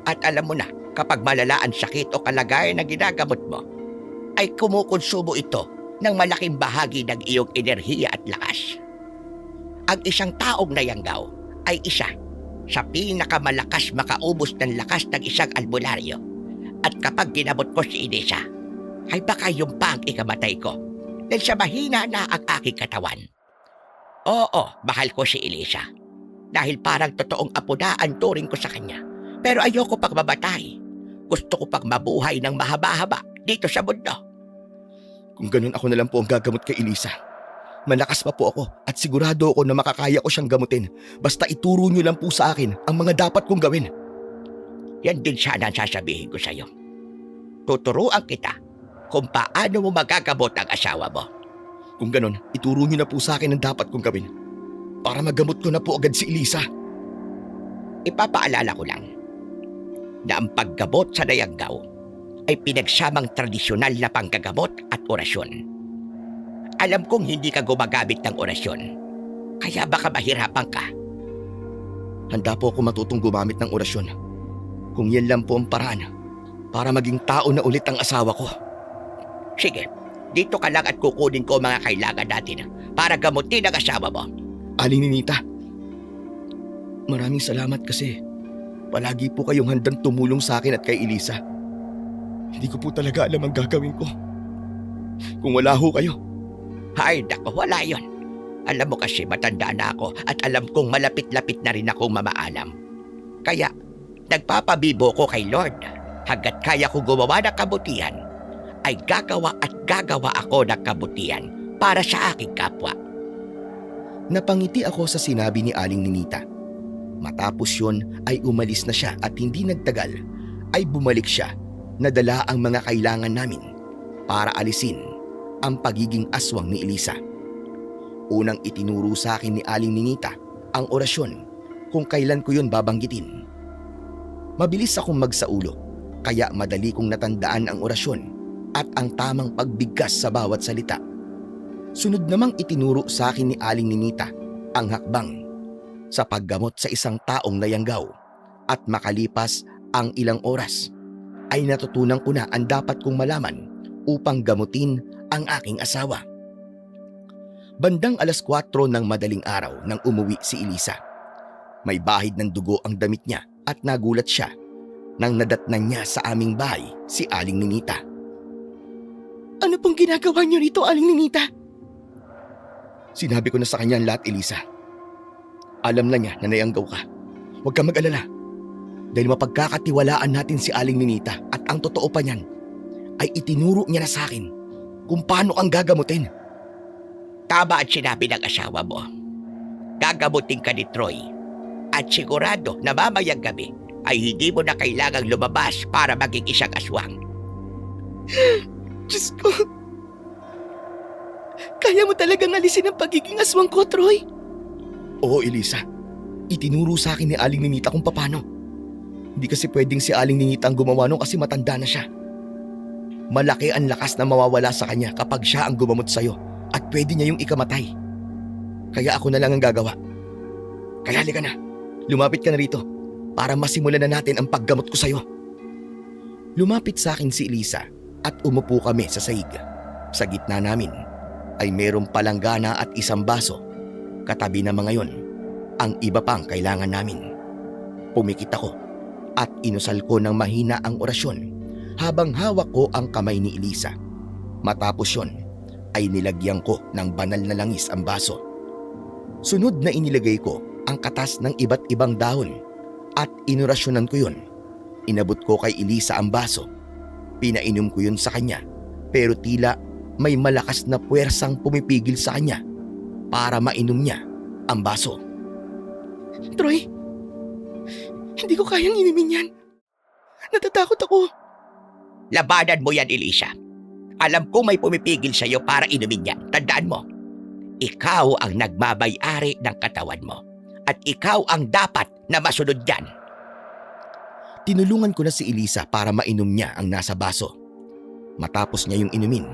At alam mo na, kapag malala ang sakit o kalagayan na ginagamot mo, ay kumukonsumo ito ng malaking bahagi ng iyong enerhiya at lakas. Ang isang taong nayanggaw ay isa sa pinakamalakas makaubos ng lakas ng isang albularyo. At kapag ginamot ko si Elisa, ay baka yung pa ang ikamatay ko dahil sa mahina na ang aking katawan. Oo, mahal ko si Elisa dahil parang totoong apo na ang turing ko sa kanya. Pero ayoko pang mamatay. Gusto ko pang mabuhay ng mahaba-haba dito sa mundo. Kung ganun ako na lang po ang gagamot kay Elisa. Malakas pa po ako at sigurado ako na makakaya ko siyang gamutin. Basta ituro niyo lang po sa akin ang mga dapat kong gawin. Yan din sana ang sasabihin ko sa'yo. Tuturuan kita kung paano mo magagamot ang asawa mo. Kung ganun, ituro niyo na po sa akin ang dapat kong gawin. Para magamot ko na po agad si Elisa. Ipapaalala ko lang na ang paggamot sa nayanggaw ay pinagsamang tradisyonal na panggagamot at orasyon. Alam kong hindi ka gumagamit ng orasyon, kaya baka mahirapan ka. Handa po ako matutong gumamit ng orasyon. Kung yan lang po ang paraan para maging tao na ulit ang asawa ko. Sige, dito ka lang at kukunin ko ang mga kailangan natin para gamutin ang asawa mo. Aling Ninita, maraming salamat kasi palagi po kayong handang tumulong sa akin at kay Elisa. Hindi ko po talaga alam ang gagawin ko. Kung wala ho kayo. Ay, nako, wala yon. Alam mo kasi matanda na ako at alam kong malapit-lapit na rin akong mamaalam. Kaya, nagpapabibo ko kay Lord. Hanggat kaya ko gumawa ng kabutihan, ay gagawa at gagawa ako ng kabutihan para sa aking kapwa. Napangiti ako sa sinabi ni Aling Ninita. Matapos yun ay umalis na siya at hindi nagtagal ay bumalik siya na dala ang mga kailangan namin para alisin ang pagiging aswang ni Elisa. Unang itinuro sa akin ni Aling Ninita ang orasyon kung kailan ko yun babanggitin. Mabilis akong magsaulo kaya madali kong natandaan ang orasyon at ang tamang pagbigkas sa bawat salita. Sunod namang itinuro sa akin ni Aling Ninita ang hakbang sa paggamot sa isang taong nayanggaw at makalipas ang ilang oras ay natutunan ko na ang dapat kong malaman upang gamutin ang aking asawa. Bandang 4:00 ng madaling araw nang umuwi si Elisa. May bahid ng dugo ang damit niya at nagulat siya nang nadatnan niya sa aming bahay si Aling Ninita. Ano pong ginagawa niyo rito, Aling Ninita? Sinabi ko na sa kanya ang lahat, Elisa. Alam na niya na nayanggaw ka. Huwag kang mag-alala. Dahil mapagkakatiwalaan natin si Aling Ninita at ang totoo pa niyan ay itinuro niya na sa akin kung paano ang gagamutin. Tama at sinabi ng asawa mo. Gagamutin ka ni Troy. At sigurado na mamayang gabi ay hindi mo na kailangang lumabas para maging isang aswang. Diyos ko. Kaya mo talagang alisin ang pagiging aswang ko, Troy? Oo, Elisa. Itinuro sa akin ni Aling Ninita kung paano. Hindi kasi pwedeng si Aling Ninita ang gumawa nun kasi matanda na siya. Malaki ang lakas na mawawala sa kanya kapag siya ang gumamot sa'yo at pwede niya yung ikamatay. Kaya ako na lang ang gagawa. Kaya halika na, lumapit ka na rito para masimulan na natin ang paggamot ko sa'yo. Lumapit sa akin si Elisa at umupo kami sa sahig. Sa gitna namin ay mayroong palanggana at isang baso. Katabi na mga yon, ang iba pang kailangan namin. Pumikit ako at inusal ko ng mahina ang orasyon habang hawak ko ang kamay ni Elisa. Matapos yon ay nilagyan ko ng banal na langis ang baso. Sunod na inilagay ko ang katas ng iba't ibang dahon at inorasyonan ko yun. Inabot ko kay Elisa ang baso. Pinainom ko yun sa kanya pero tila may malakas na puwersang pumipigil sa kanya para mainom niya ang baso. Troy, hindi ko kayang inumin yan. Natatakot ako. Labanan mo yan, Elisa. Alam ko may pumipigil sa'yo para inumin yan. Tandaan mo, ikaw ang nagmabay-ari ng katawan mo. At ikaw ang dapat na masunod yan. Tinulungan ko na si Elisa para mainom niya ang nasa baso. Matapos niya yung inumin,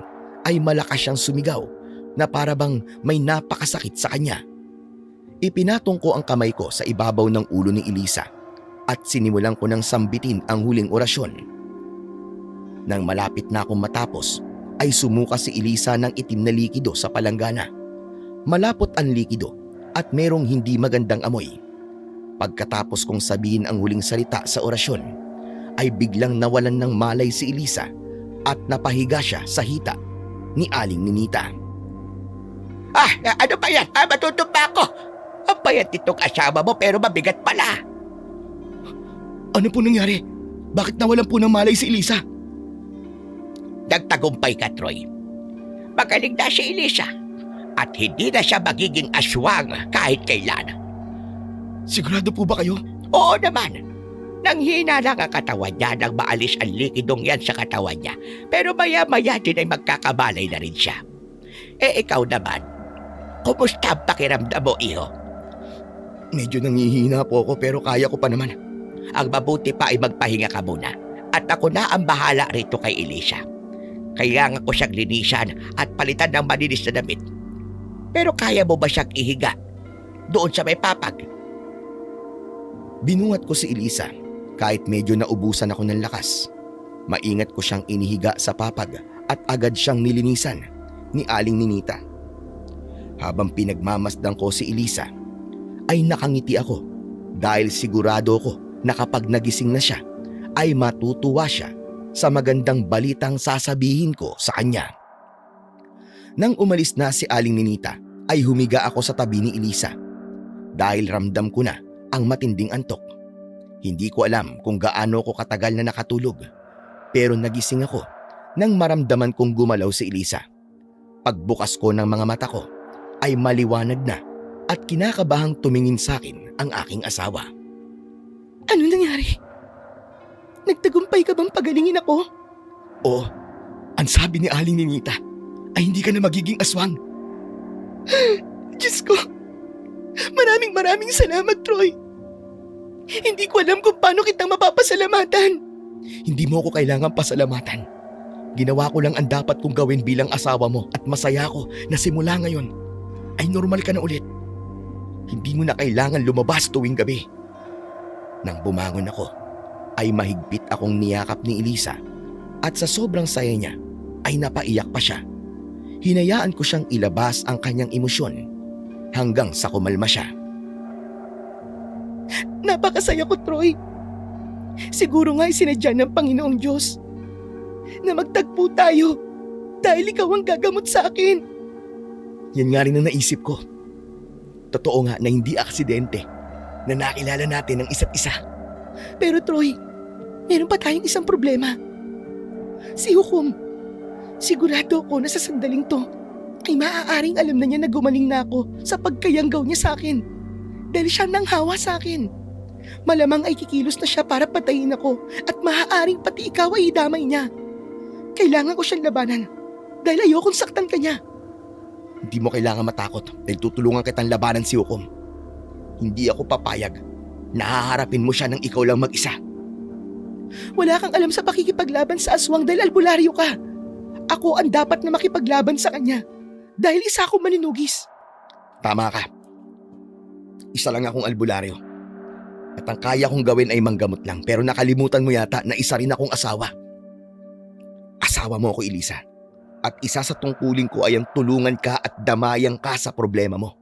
ay malakas siyang sumigaw na para bang may napakasakit sa kanya. Ipinatong ko ang kamay ko sa ibabaw ng ulo ni Elisa at sinimulan ko ng sambitin ang huling orasyon. Nang malapit na akong matapos, ay sumuka si Elisa ng itim na likido sa palanggana. Malapot ang likido at merong hindi magandang amoy. Pagkatapos kong sabihin ang huling salita sa orasyon, ay biglang nawalan ng malay si Elisa at napahiga siya sa hita ni Aling Ninita. Ano ba yan? Matutumba ako. Ang bayat nitong asawa mo pero mabigat pala. Ano po nangyari? Bakit nawalan po ng malay si Elisa? Nagtagumpay ka, Troy. Magaling na si Elisa at hindi na siya magiging aswang kahit kailan. Sigurado po ba kayo? Oo naman. Nanghina lang ang katawan niya nang maalis ang likidong yan sa katawan niya. Pero maya-maya din ay magkakabalay na rin siya. Ikaw naman, kumusta ang pakiramdam mo, iho? Medyo nangihina po ako pero kaya ko pa naman. Ang mabuti pa ay magpahinga ka muna. At ako na ang bahala rito kay Elisa. Kailangan ko siyang linisan at palitan ng malinis na damit. Pero kaya mo ba siyang ihiga doon sa may papag? Binuhat ko si Elisa kahit medyo naubusan ako ng lakas. Maingat ko siyang inihiga sa papag at agad siyang nilinisan ni Aling Ninita. Habang pinagmamasdan ko si Elisa, ay nakangiti ako dahil sigurado ko na kapag nagising na siya, ay matutuwa siya sa magandang balitang sasabihin ko sa kanya. Nang umalis na si Aling Ninita, ay humiga ako sa tabi ni Elisa dahil ramdam ko na ang matinding antok. Hindi ko alam kung gaano ko katagal na nakatulog, pero nagising ako nang maramdaman kong gumalaw si Elisa. Pagbukas ko ng mga mata ko ay maliwanag na at kinakabahang tumingin sa akin ang aking asawa. Ano nangyari? Nagtagumpay ka bang pagalingin ako? Oo, ang sabi ni Aling Ninita ay hindi ka na magiging aswang. Diyos ko, maraming salamat, Troy. Hindi ko alam kung paano kitang mapapasalamatan. Hindi mo ako kailangan pasalamatan. Ginawa ko lang ang dapat kong gawin bilang asawa mo at masaya ako na simula ngayon ay normal ka na ulit. Hindi mo na kailangan lumabas tuwing gabi. Nang bumangon ako, ay mahigpit akong niyakap ni Elisa at sa sobrang saya niya ay napaiyak pa siya. Hinayaan ko siyang ilabas ang kanyang emosyon hanggang sa kumalma siya. Napakasaya ko, Troy. Siguro nga sinadya ng Panginoong Diyos na magtagpo tayo dahil ikaw ang gagamot sa akin. Yan nga rin ang naisip ko. Totoo nga na hindi aksidente na nakilala natin ang isa't isa. Pero Troy, meron pa tayong isang problema. Si Hukom. Sigurado ako na sa sandaling to ay maaaring alam na niya na gumaling na ako sa pagkayanggaw niya sa akin. Dahil siya nang hawa sa akin. Malamang ay kikilos na siya para patayin ako at maaaring pati ikaw ay idamay niya. Kailangan ko siyang labanan dahil ayokong saktan ka niya. Hindi mo kailangan matakot dahil tutulungan kitang labanan si Hukom. Hindi ako papayag. Nahaharapin mo siya nang ikaw lang mag-isa. Wala kang alam sa pakikipaglaban sa aswang dahil albularyo ka. Ako ang dapat na makipaglaban sa kanya dahil isa akong manunugis. Tama ka. Isa lang akong albularyo. At ang kaya kong gawin ay manggamot lang, pero nakalimutan mo yata na isa rin akong asawa. Asawa mo ako, Elisa. At isa sa tungkulin ko ay ang tulungan ka at damayan ka sa problema mo.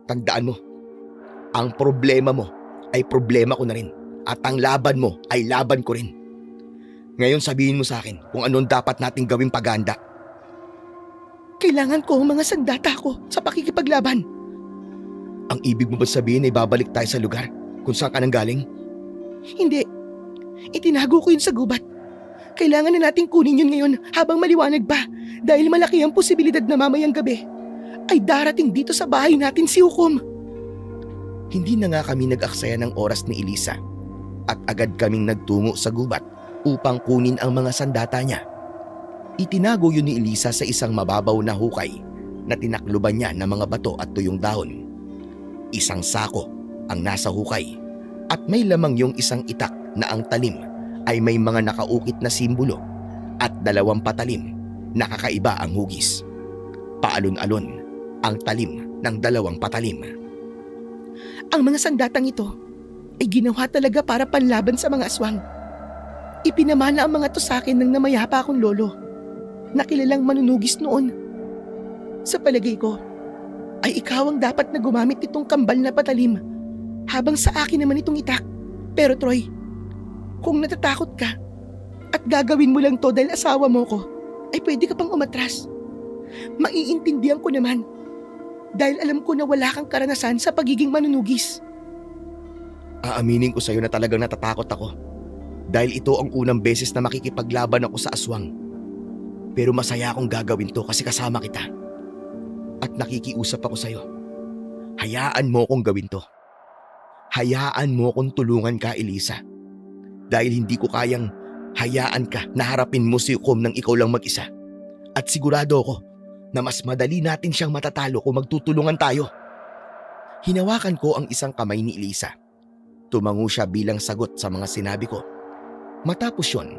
Tandaan mo, ang problema mo ay problema ko na rin. At ang laban mo ay laban ko rin. Ngayon sabihin mo sa akin kung anong dapat nating gawing paganda. Kailangan ko ang mga sandata ko sa pakikipaglaban. Ang ibig mo ba sabihin ay babalik tayo sa lugar kung saan ka nang galing? Hindi. Itinago ko yun sa gubat. Kailangan na nating kunin yun ngayon habang maliwanag pa dahil malaki ang posibilidad na mamayang gabi ay darating dito sa bahay natin si Hukom. Hindi na nga kami nag-aksaya ng oras ni Elisa at agad kaming nagtungo sa gubat upang kunin ang mga sandata niya. Itinago yun ni Elisa sa isang mababaw na hukay na tinakluban niya ng mga bato at tuyong dahon. Isang sako ang nasa hukay at may lamang yung isang itak na ang talim ay may mga nakaukit na simbolo at 2 patalim na kakaiba ang hugis. Paalon-alon ang talim ng 2 patalim. Ang mga sandatang ito ay ginawa talaga para panlaban sa mga aswang. Ipinamana ang mga to sa akin ng namayapa akong lolo na kilalang manunugis noon. Sa palagay ko, ay ikaw ang dapat na gumamit itong kambal na patalim habang sa akin naman itong itak. Pero Troy, kung natatakot ka at gagawin mo lang to dahil asawa mo ko, ay pwede ka pang umatras. Maiintindihan ko naman dahil alam ko na wala kang karanasan sa pagiging manunugis. Aaminin ko sa'yo na talagang natatakot ako dahil ito ang unang beses na makikipaglaban ako sa aswang. Pero masaya akong gagawin to kasi kasama kita. At nakikiusap ako sa'yo. Hayaan mo akong gawin to. Hayaan mo akong tulungan ka, Elisa. Dahil hindi ko kayang hayaan ka na harapin mo si Hukom nang ikaw lang mag-isa. At sigurado ako na mas madali natin siyang matatalo kung magtutulungan tayo. Hinawakan ko ang isang kamay ni Elisa. Tumango siya bilang sagot sa mga sinabi ko. Matapos yon,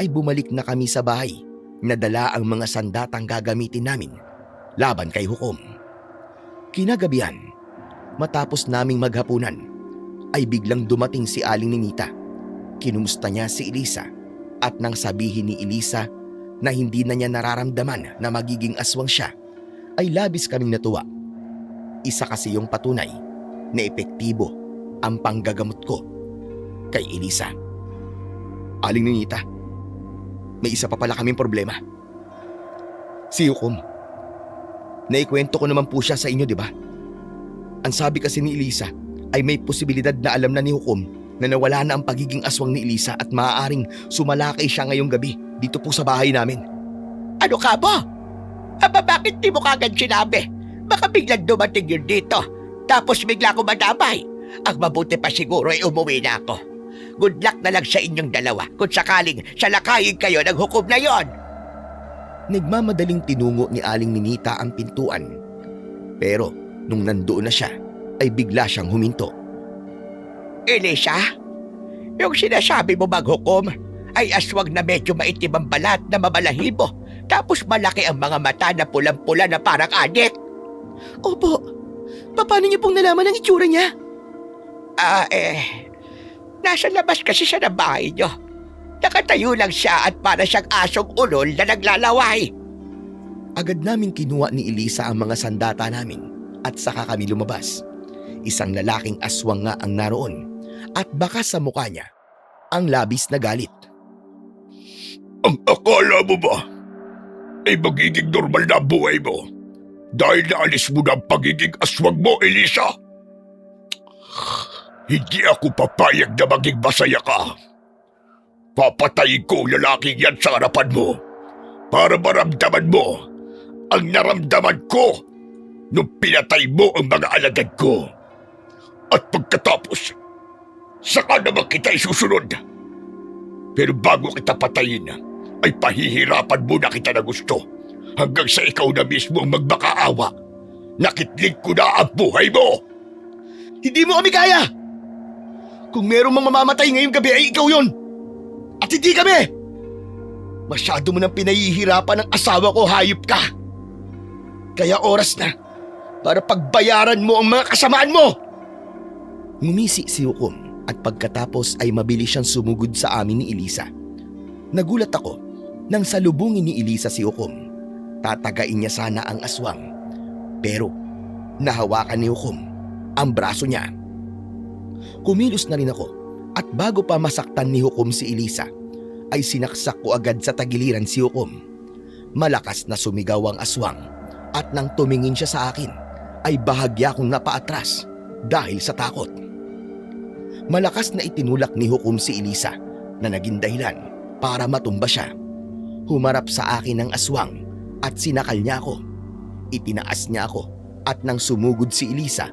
ay bumalik na kami sa bahay na dala ang mga sandatang gagamitin namin laban kay Hukom. Kinagabihan, matapos naming maghapunan, ay biglang dumating si Aling Ninita. Kinumusta niya si Elisa at nang sabihin ni Elisa na hindi na niya nararamdaman na magiging aswang siya, ay labis kaming natuwa. Isa kasi yung patunay na epektibo ang panggagamot ko kay Elisa. Aling Ninita, may isa pa pala kaming problema. Si Hukom. Naikwento ko naman po siya sa inyo, di ba? Ang sabi kasi ni Elisa ay may posibilidad na alam na ni Hukom na nawala na ang pagiging aswang ni Elisa at maaaring sumalakay siya ngayong gabi dito po sa bahay namin. Ano ka ba? Aba, bakit di mo kagad sinabi? Baka biglang dumating yun dito. Tapos bigla ko madamay. Ang mabuti pa siguro ay umuwi na ako. Good luck na lang sa inyong dalawa kung sakaling salakayin kayo ng Hukom na yon. Nagmamadaling tinungo ni Aling Ninita ang pintuan. Pero nung nandoon na siya, ay bigla siyang huminto. Elisa, yung sinasabi mo bang Hukom ay aswang na medyo maitim ang balat na mamalahibo, tapos malaki ang mga mata na pulang-pula na parang adik? Opo. Paano niyo pong nalaman ang itsura niya? Nasa labas kasi siya ng bahay niyo. Nakatayo lang siya at para siyang asong ulol na naglalaway. Agad naming kinuha ni Elisa ang mga sandata namin at saka kami lumabas. Isang lalaking aswang nga ang naroon at baka sa mukha niya ang labis na galit. Ang akala mo ba ay magiging normal na buhay mo dahil naalis mo na ang pagiging aswang mo, Elisa? Hindi ako papayag na maging masaya ka. Papatayin ko ang lalaking yan sa harapan mo para maramdaman mo ang naramdaman ko nung pinatay mo ang mga alagad ko. At pagkatapos, saka naman kita isusunod. Pero bago kita patayin, ay pahihirapan muna kita na gusto hanggang sa ikaw na mismo ang magmakaawa. Nakitling ko na ang buhay mo. Hindi mo kami kaya! Kung merong mga mamamatay ngayong gabi ay ikaw yon! At hindi kami! Masyado mo nang pinahihirapan ang asawa ko, hayop ka! Kaya oras na para pagbayaran mo ang mga kasamaan mo! Ngumisi si Hukom at pagkatapos ay mabilis siyang sumugod sa amin ni Elisa. Nagulat ako nang salubungin ni Elisa si Hukom. Tatagain niya sana ang aswang. Pero nahawakan ni Hukom ang braso niya. Kumilos na rin ako at bago pa masaktan ni Hukom si Elisa, ay sinaksak ko agad sa tagiliran si Hukom. Malakas na sumigaw ang aswang at nang tumingin siya sa akin ay bahagya kong napaatras dahil sa takot. Malakas na itinulak ni Hukom si Elisa na naging dahilan para matumba siya. Humarap sa akin ang aswang at sinakal niya ako. Itinaas niya ako at nang sumugod si Elisa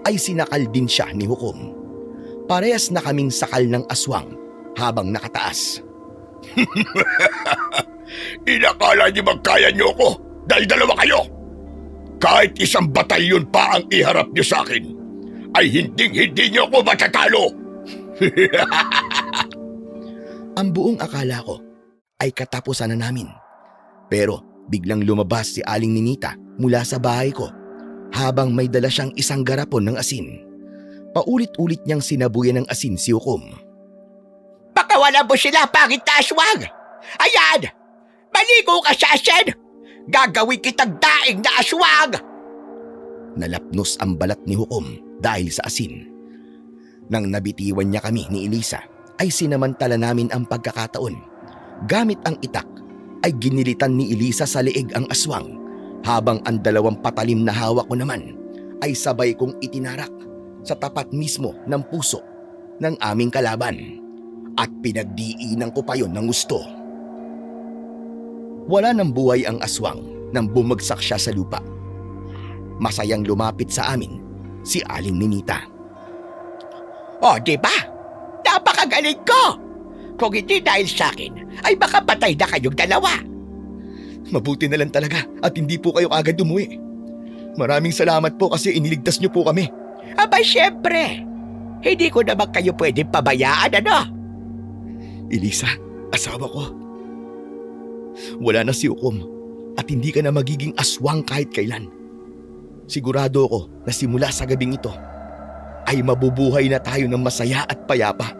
ay sinakal din siya ni Hukom. Parehas na kaming sakal ng aswang habang nakataas. Inakala niyo magkaya niyo ako dahil dalawa kayo. Kahit isang batalyon pa ang iharap niyo sa akin, ay hindi niyo ako matatalo. Ang buong akala ko ay katapusan na namin. Pero biglang lumabas si Aling Ninita mula sa bahay ko habang may dala siyang isang garapon ng asin. Paulit-ulit niyang sinabuyan ng asin si Hukom. Pakawalan mo sila, pangit na aswang! Ayan! Maligo ka sa asin! Gagawin kitang daing na aswang! Nalapnos ang balat ni Hukom dahil sa asin. Nang nabitiwan niya kami ni Elisa, ay sinamantala namin ang pagkakataon. Gamit ang itak, ay ginilitan ni Elisa sa leeg ang aswang, habang ang dalawang patalim na hawak ko naman ay sabay kong itinarak sa tapat mismo ng puso ng aming kalaban. At pinagdiinan ko pa yon ng gusto. Wala nang buhay ang aswang nang bumagsak siya sa lupa. Masayang lumapit sa amin si Aling Ninita. O, di ba? Napakagaling ko! Kung hindi dahil sa akin, ay baka patay na kayong dalawa. Mabuti na lang talaga at hindi po kayo agad umuwi. Maraming salamat po kasi iniligtas niyo po kami. Aba, syempre. Hindi ko naman kayo pwedeng pabayaan, ano? Elisa, asawa ko. Wala na si Hukom at hindi ka na magiging aswang kahit kailan. Sigurado ako na simula sa gabing ito ay mabubuhay na tayo ng masaya at payapa.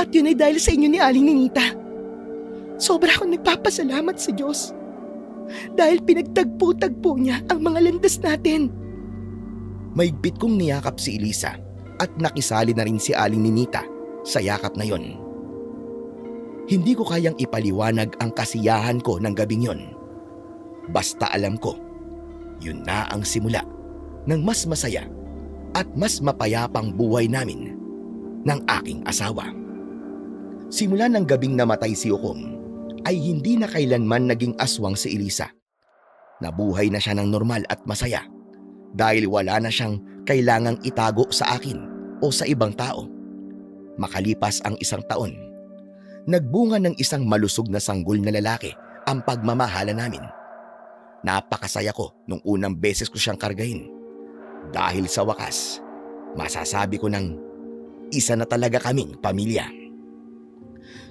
At yun ay dahil sa inyo ni Aling Ninita. Sobra akong nagpapasalamat sa Diyos. Dahil pinagtagpo-tagpo niya ang mga landas natin. Maigpit kong niyakap si Elisa at nakisali na rin si Aling Ninita sa yakap na yon. Hindi ko kayang ipaliwanag ang kasiyahan ko ng gabing yon. Basta alam ko, yun na ang simula ng mas masaya at mas mapayapang buhay namin ng aking asawa. Simula ng gabing namatay si Hukom, ay hindi na kailanman naging aswang si Elisa. Nabuhay na siya ng normal at masaya dahil wala na siyang kailangang itago sa akin o sa ibang tao. Makalipas ang isang taon, nagbunga ng isang malusog na sanggol na lalaki ang pagmamahala namin. Napakasaya ko nung unang beses ko siyang kargahin. Dahil sa wakas, masasabi ko nang isa na talaga kaming pamilya.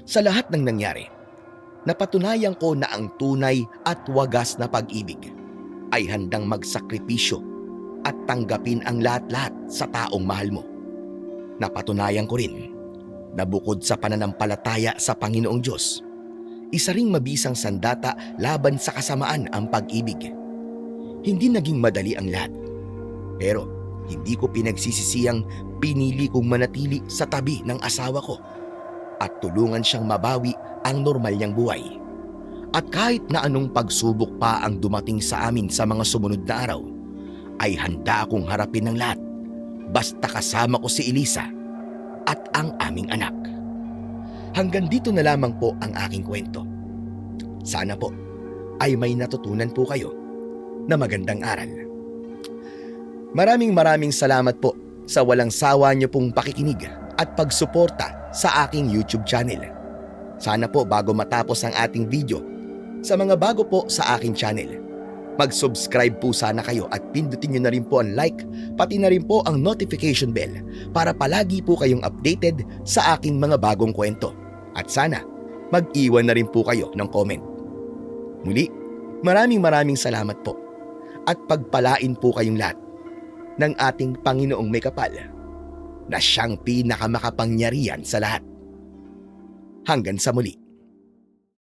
Sa lahat ng nangyari, napatunayan ko na ang tunay at wagas na pag-ibig ay handang magsakripisyo at tanggapin ang lahat-lahat sa taong mahal mo. Napatunayan ko rin na bukod sa pananampalataya sa Panginoong Diyos, isa ring mabisang sandata laban sa kasamaan ang pag-ibig. Hindi naging madali ang lahat, pero hindi ko pinagsisisiyang pinili kong manatili sa tabi ng asawa ko at tulungan siyang mabawi ang normal niyang buhay. At kahit na anong pagsubok pa ang dumating sa amin sa mga sumunod na araw, ay handa akong harapin ng lahat basta kasama ko si Elisa at ang aming anak. Hanggang dito na lamang po ang aking kwento. Sana po ay may natutunan po kayo na magandang aral. Maraming salamat po sa walang sawa niyo pong pakikinig at pagsuporta sa aking YouTube channel. Sana po bago matapos ang ating video, sa mga bago po sa aking channel, mag-subscribe po sana kayo at pindutin nyo na rin po ang like, pati na rin po ang notification bell para palagi po kayong updated sa aking mga bagong kwento. At sana mag-iwan na rin po kayo ng comment. Muli, maraming salamat po at pagpalain po kayong lahat ng ating Panginoong may kapal na siyang pinakamakapangyarihan sa lahat. Hanggang sa muli.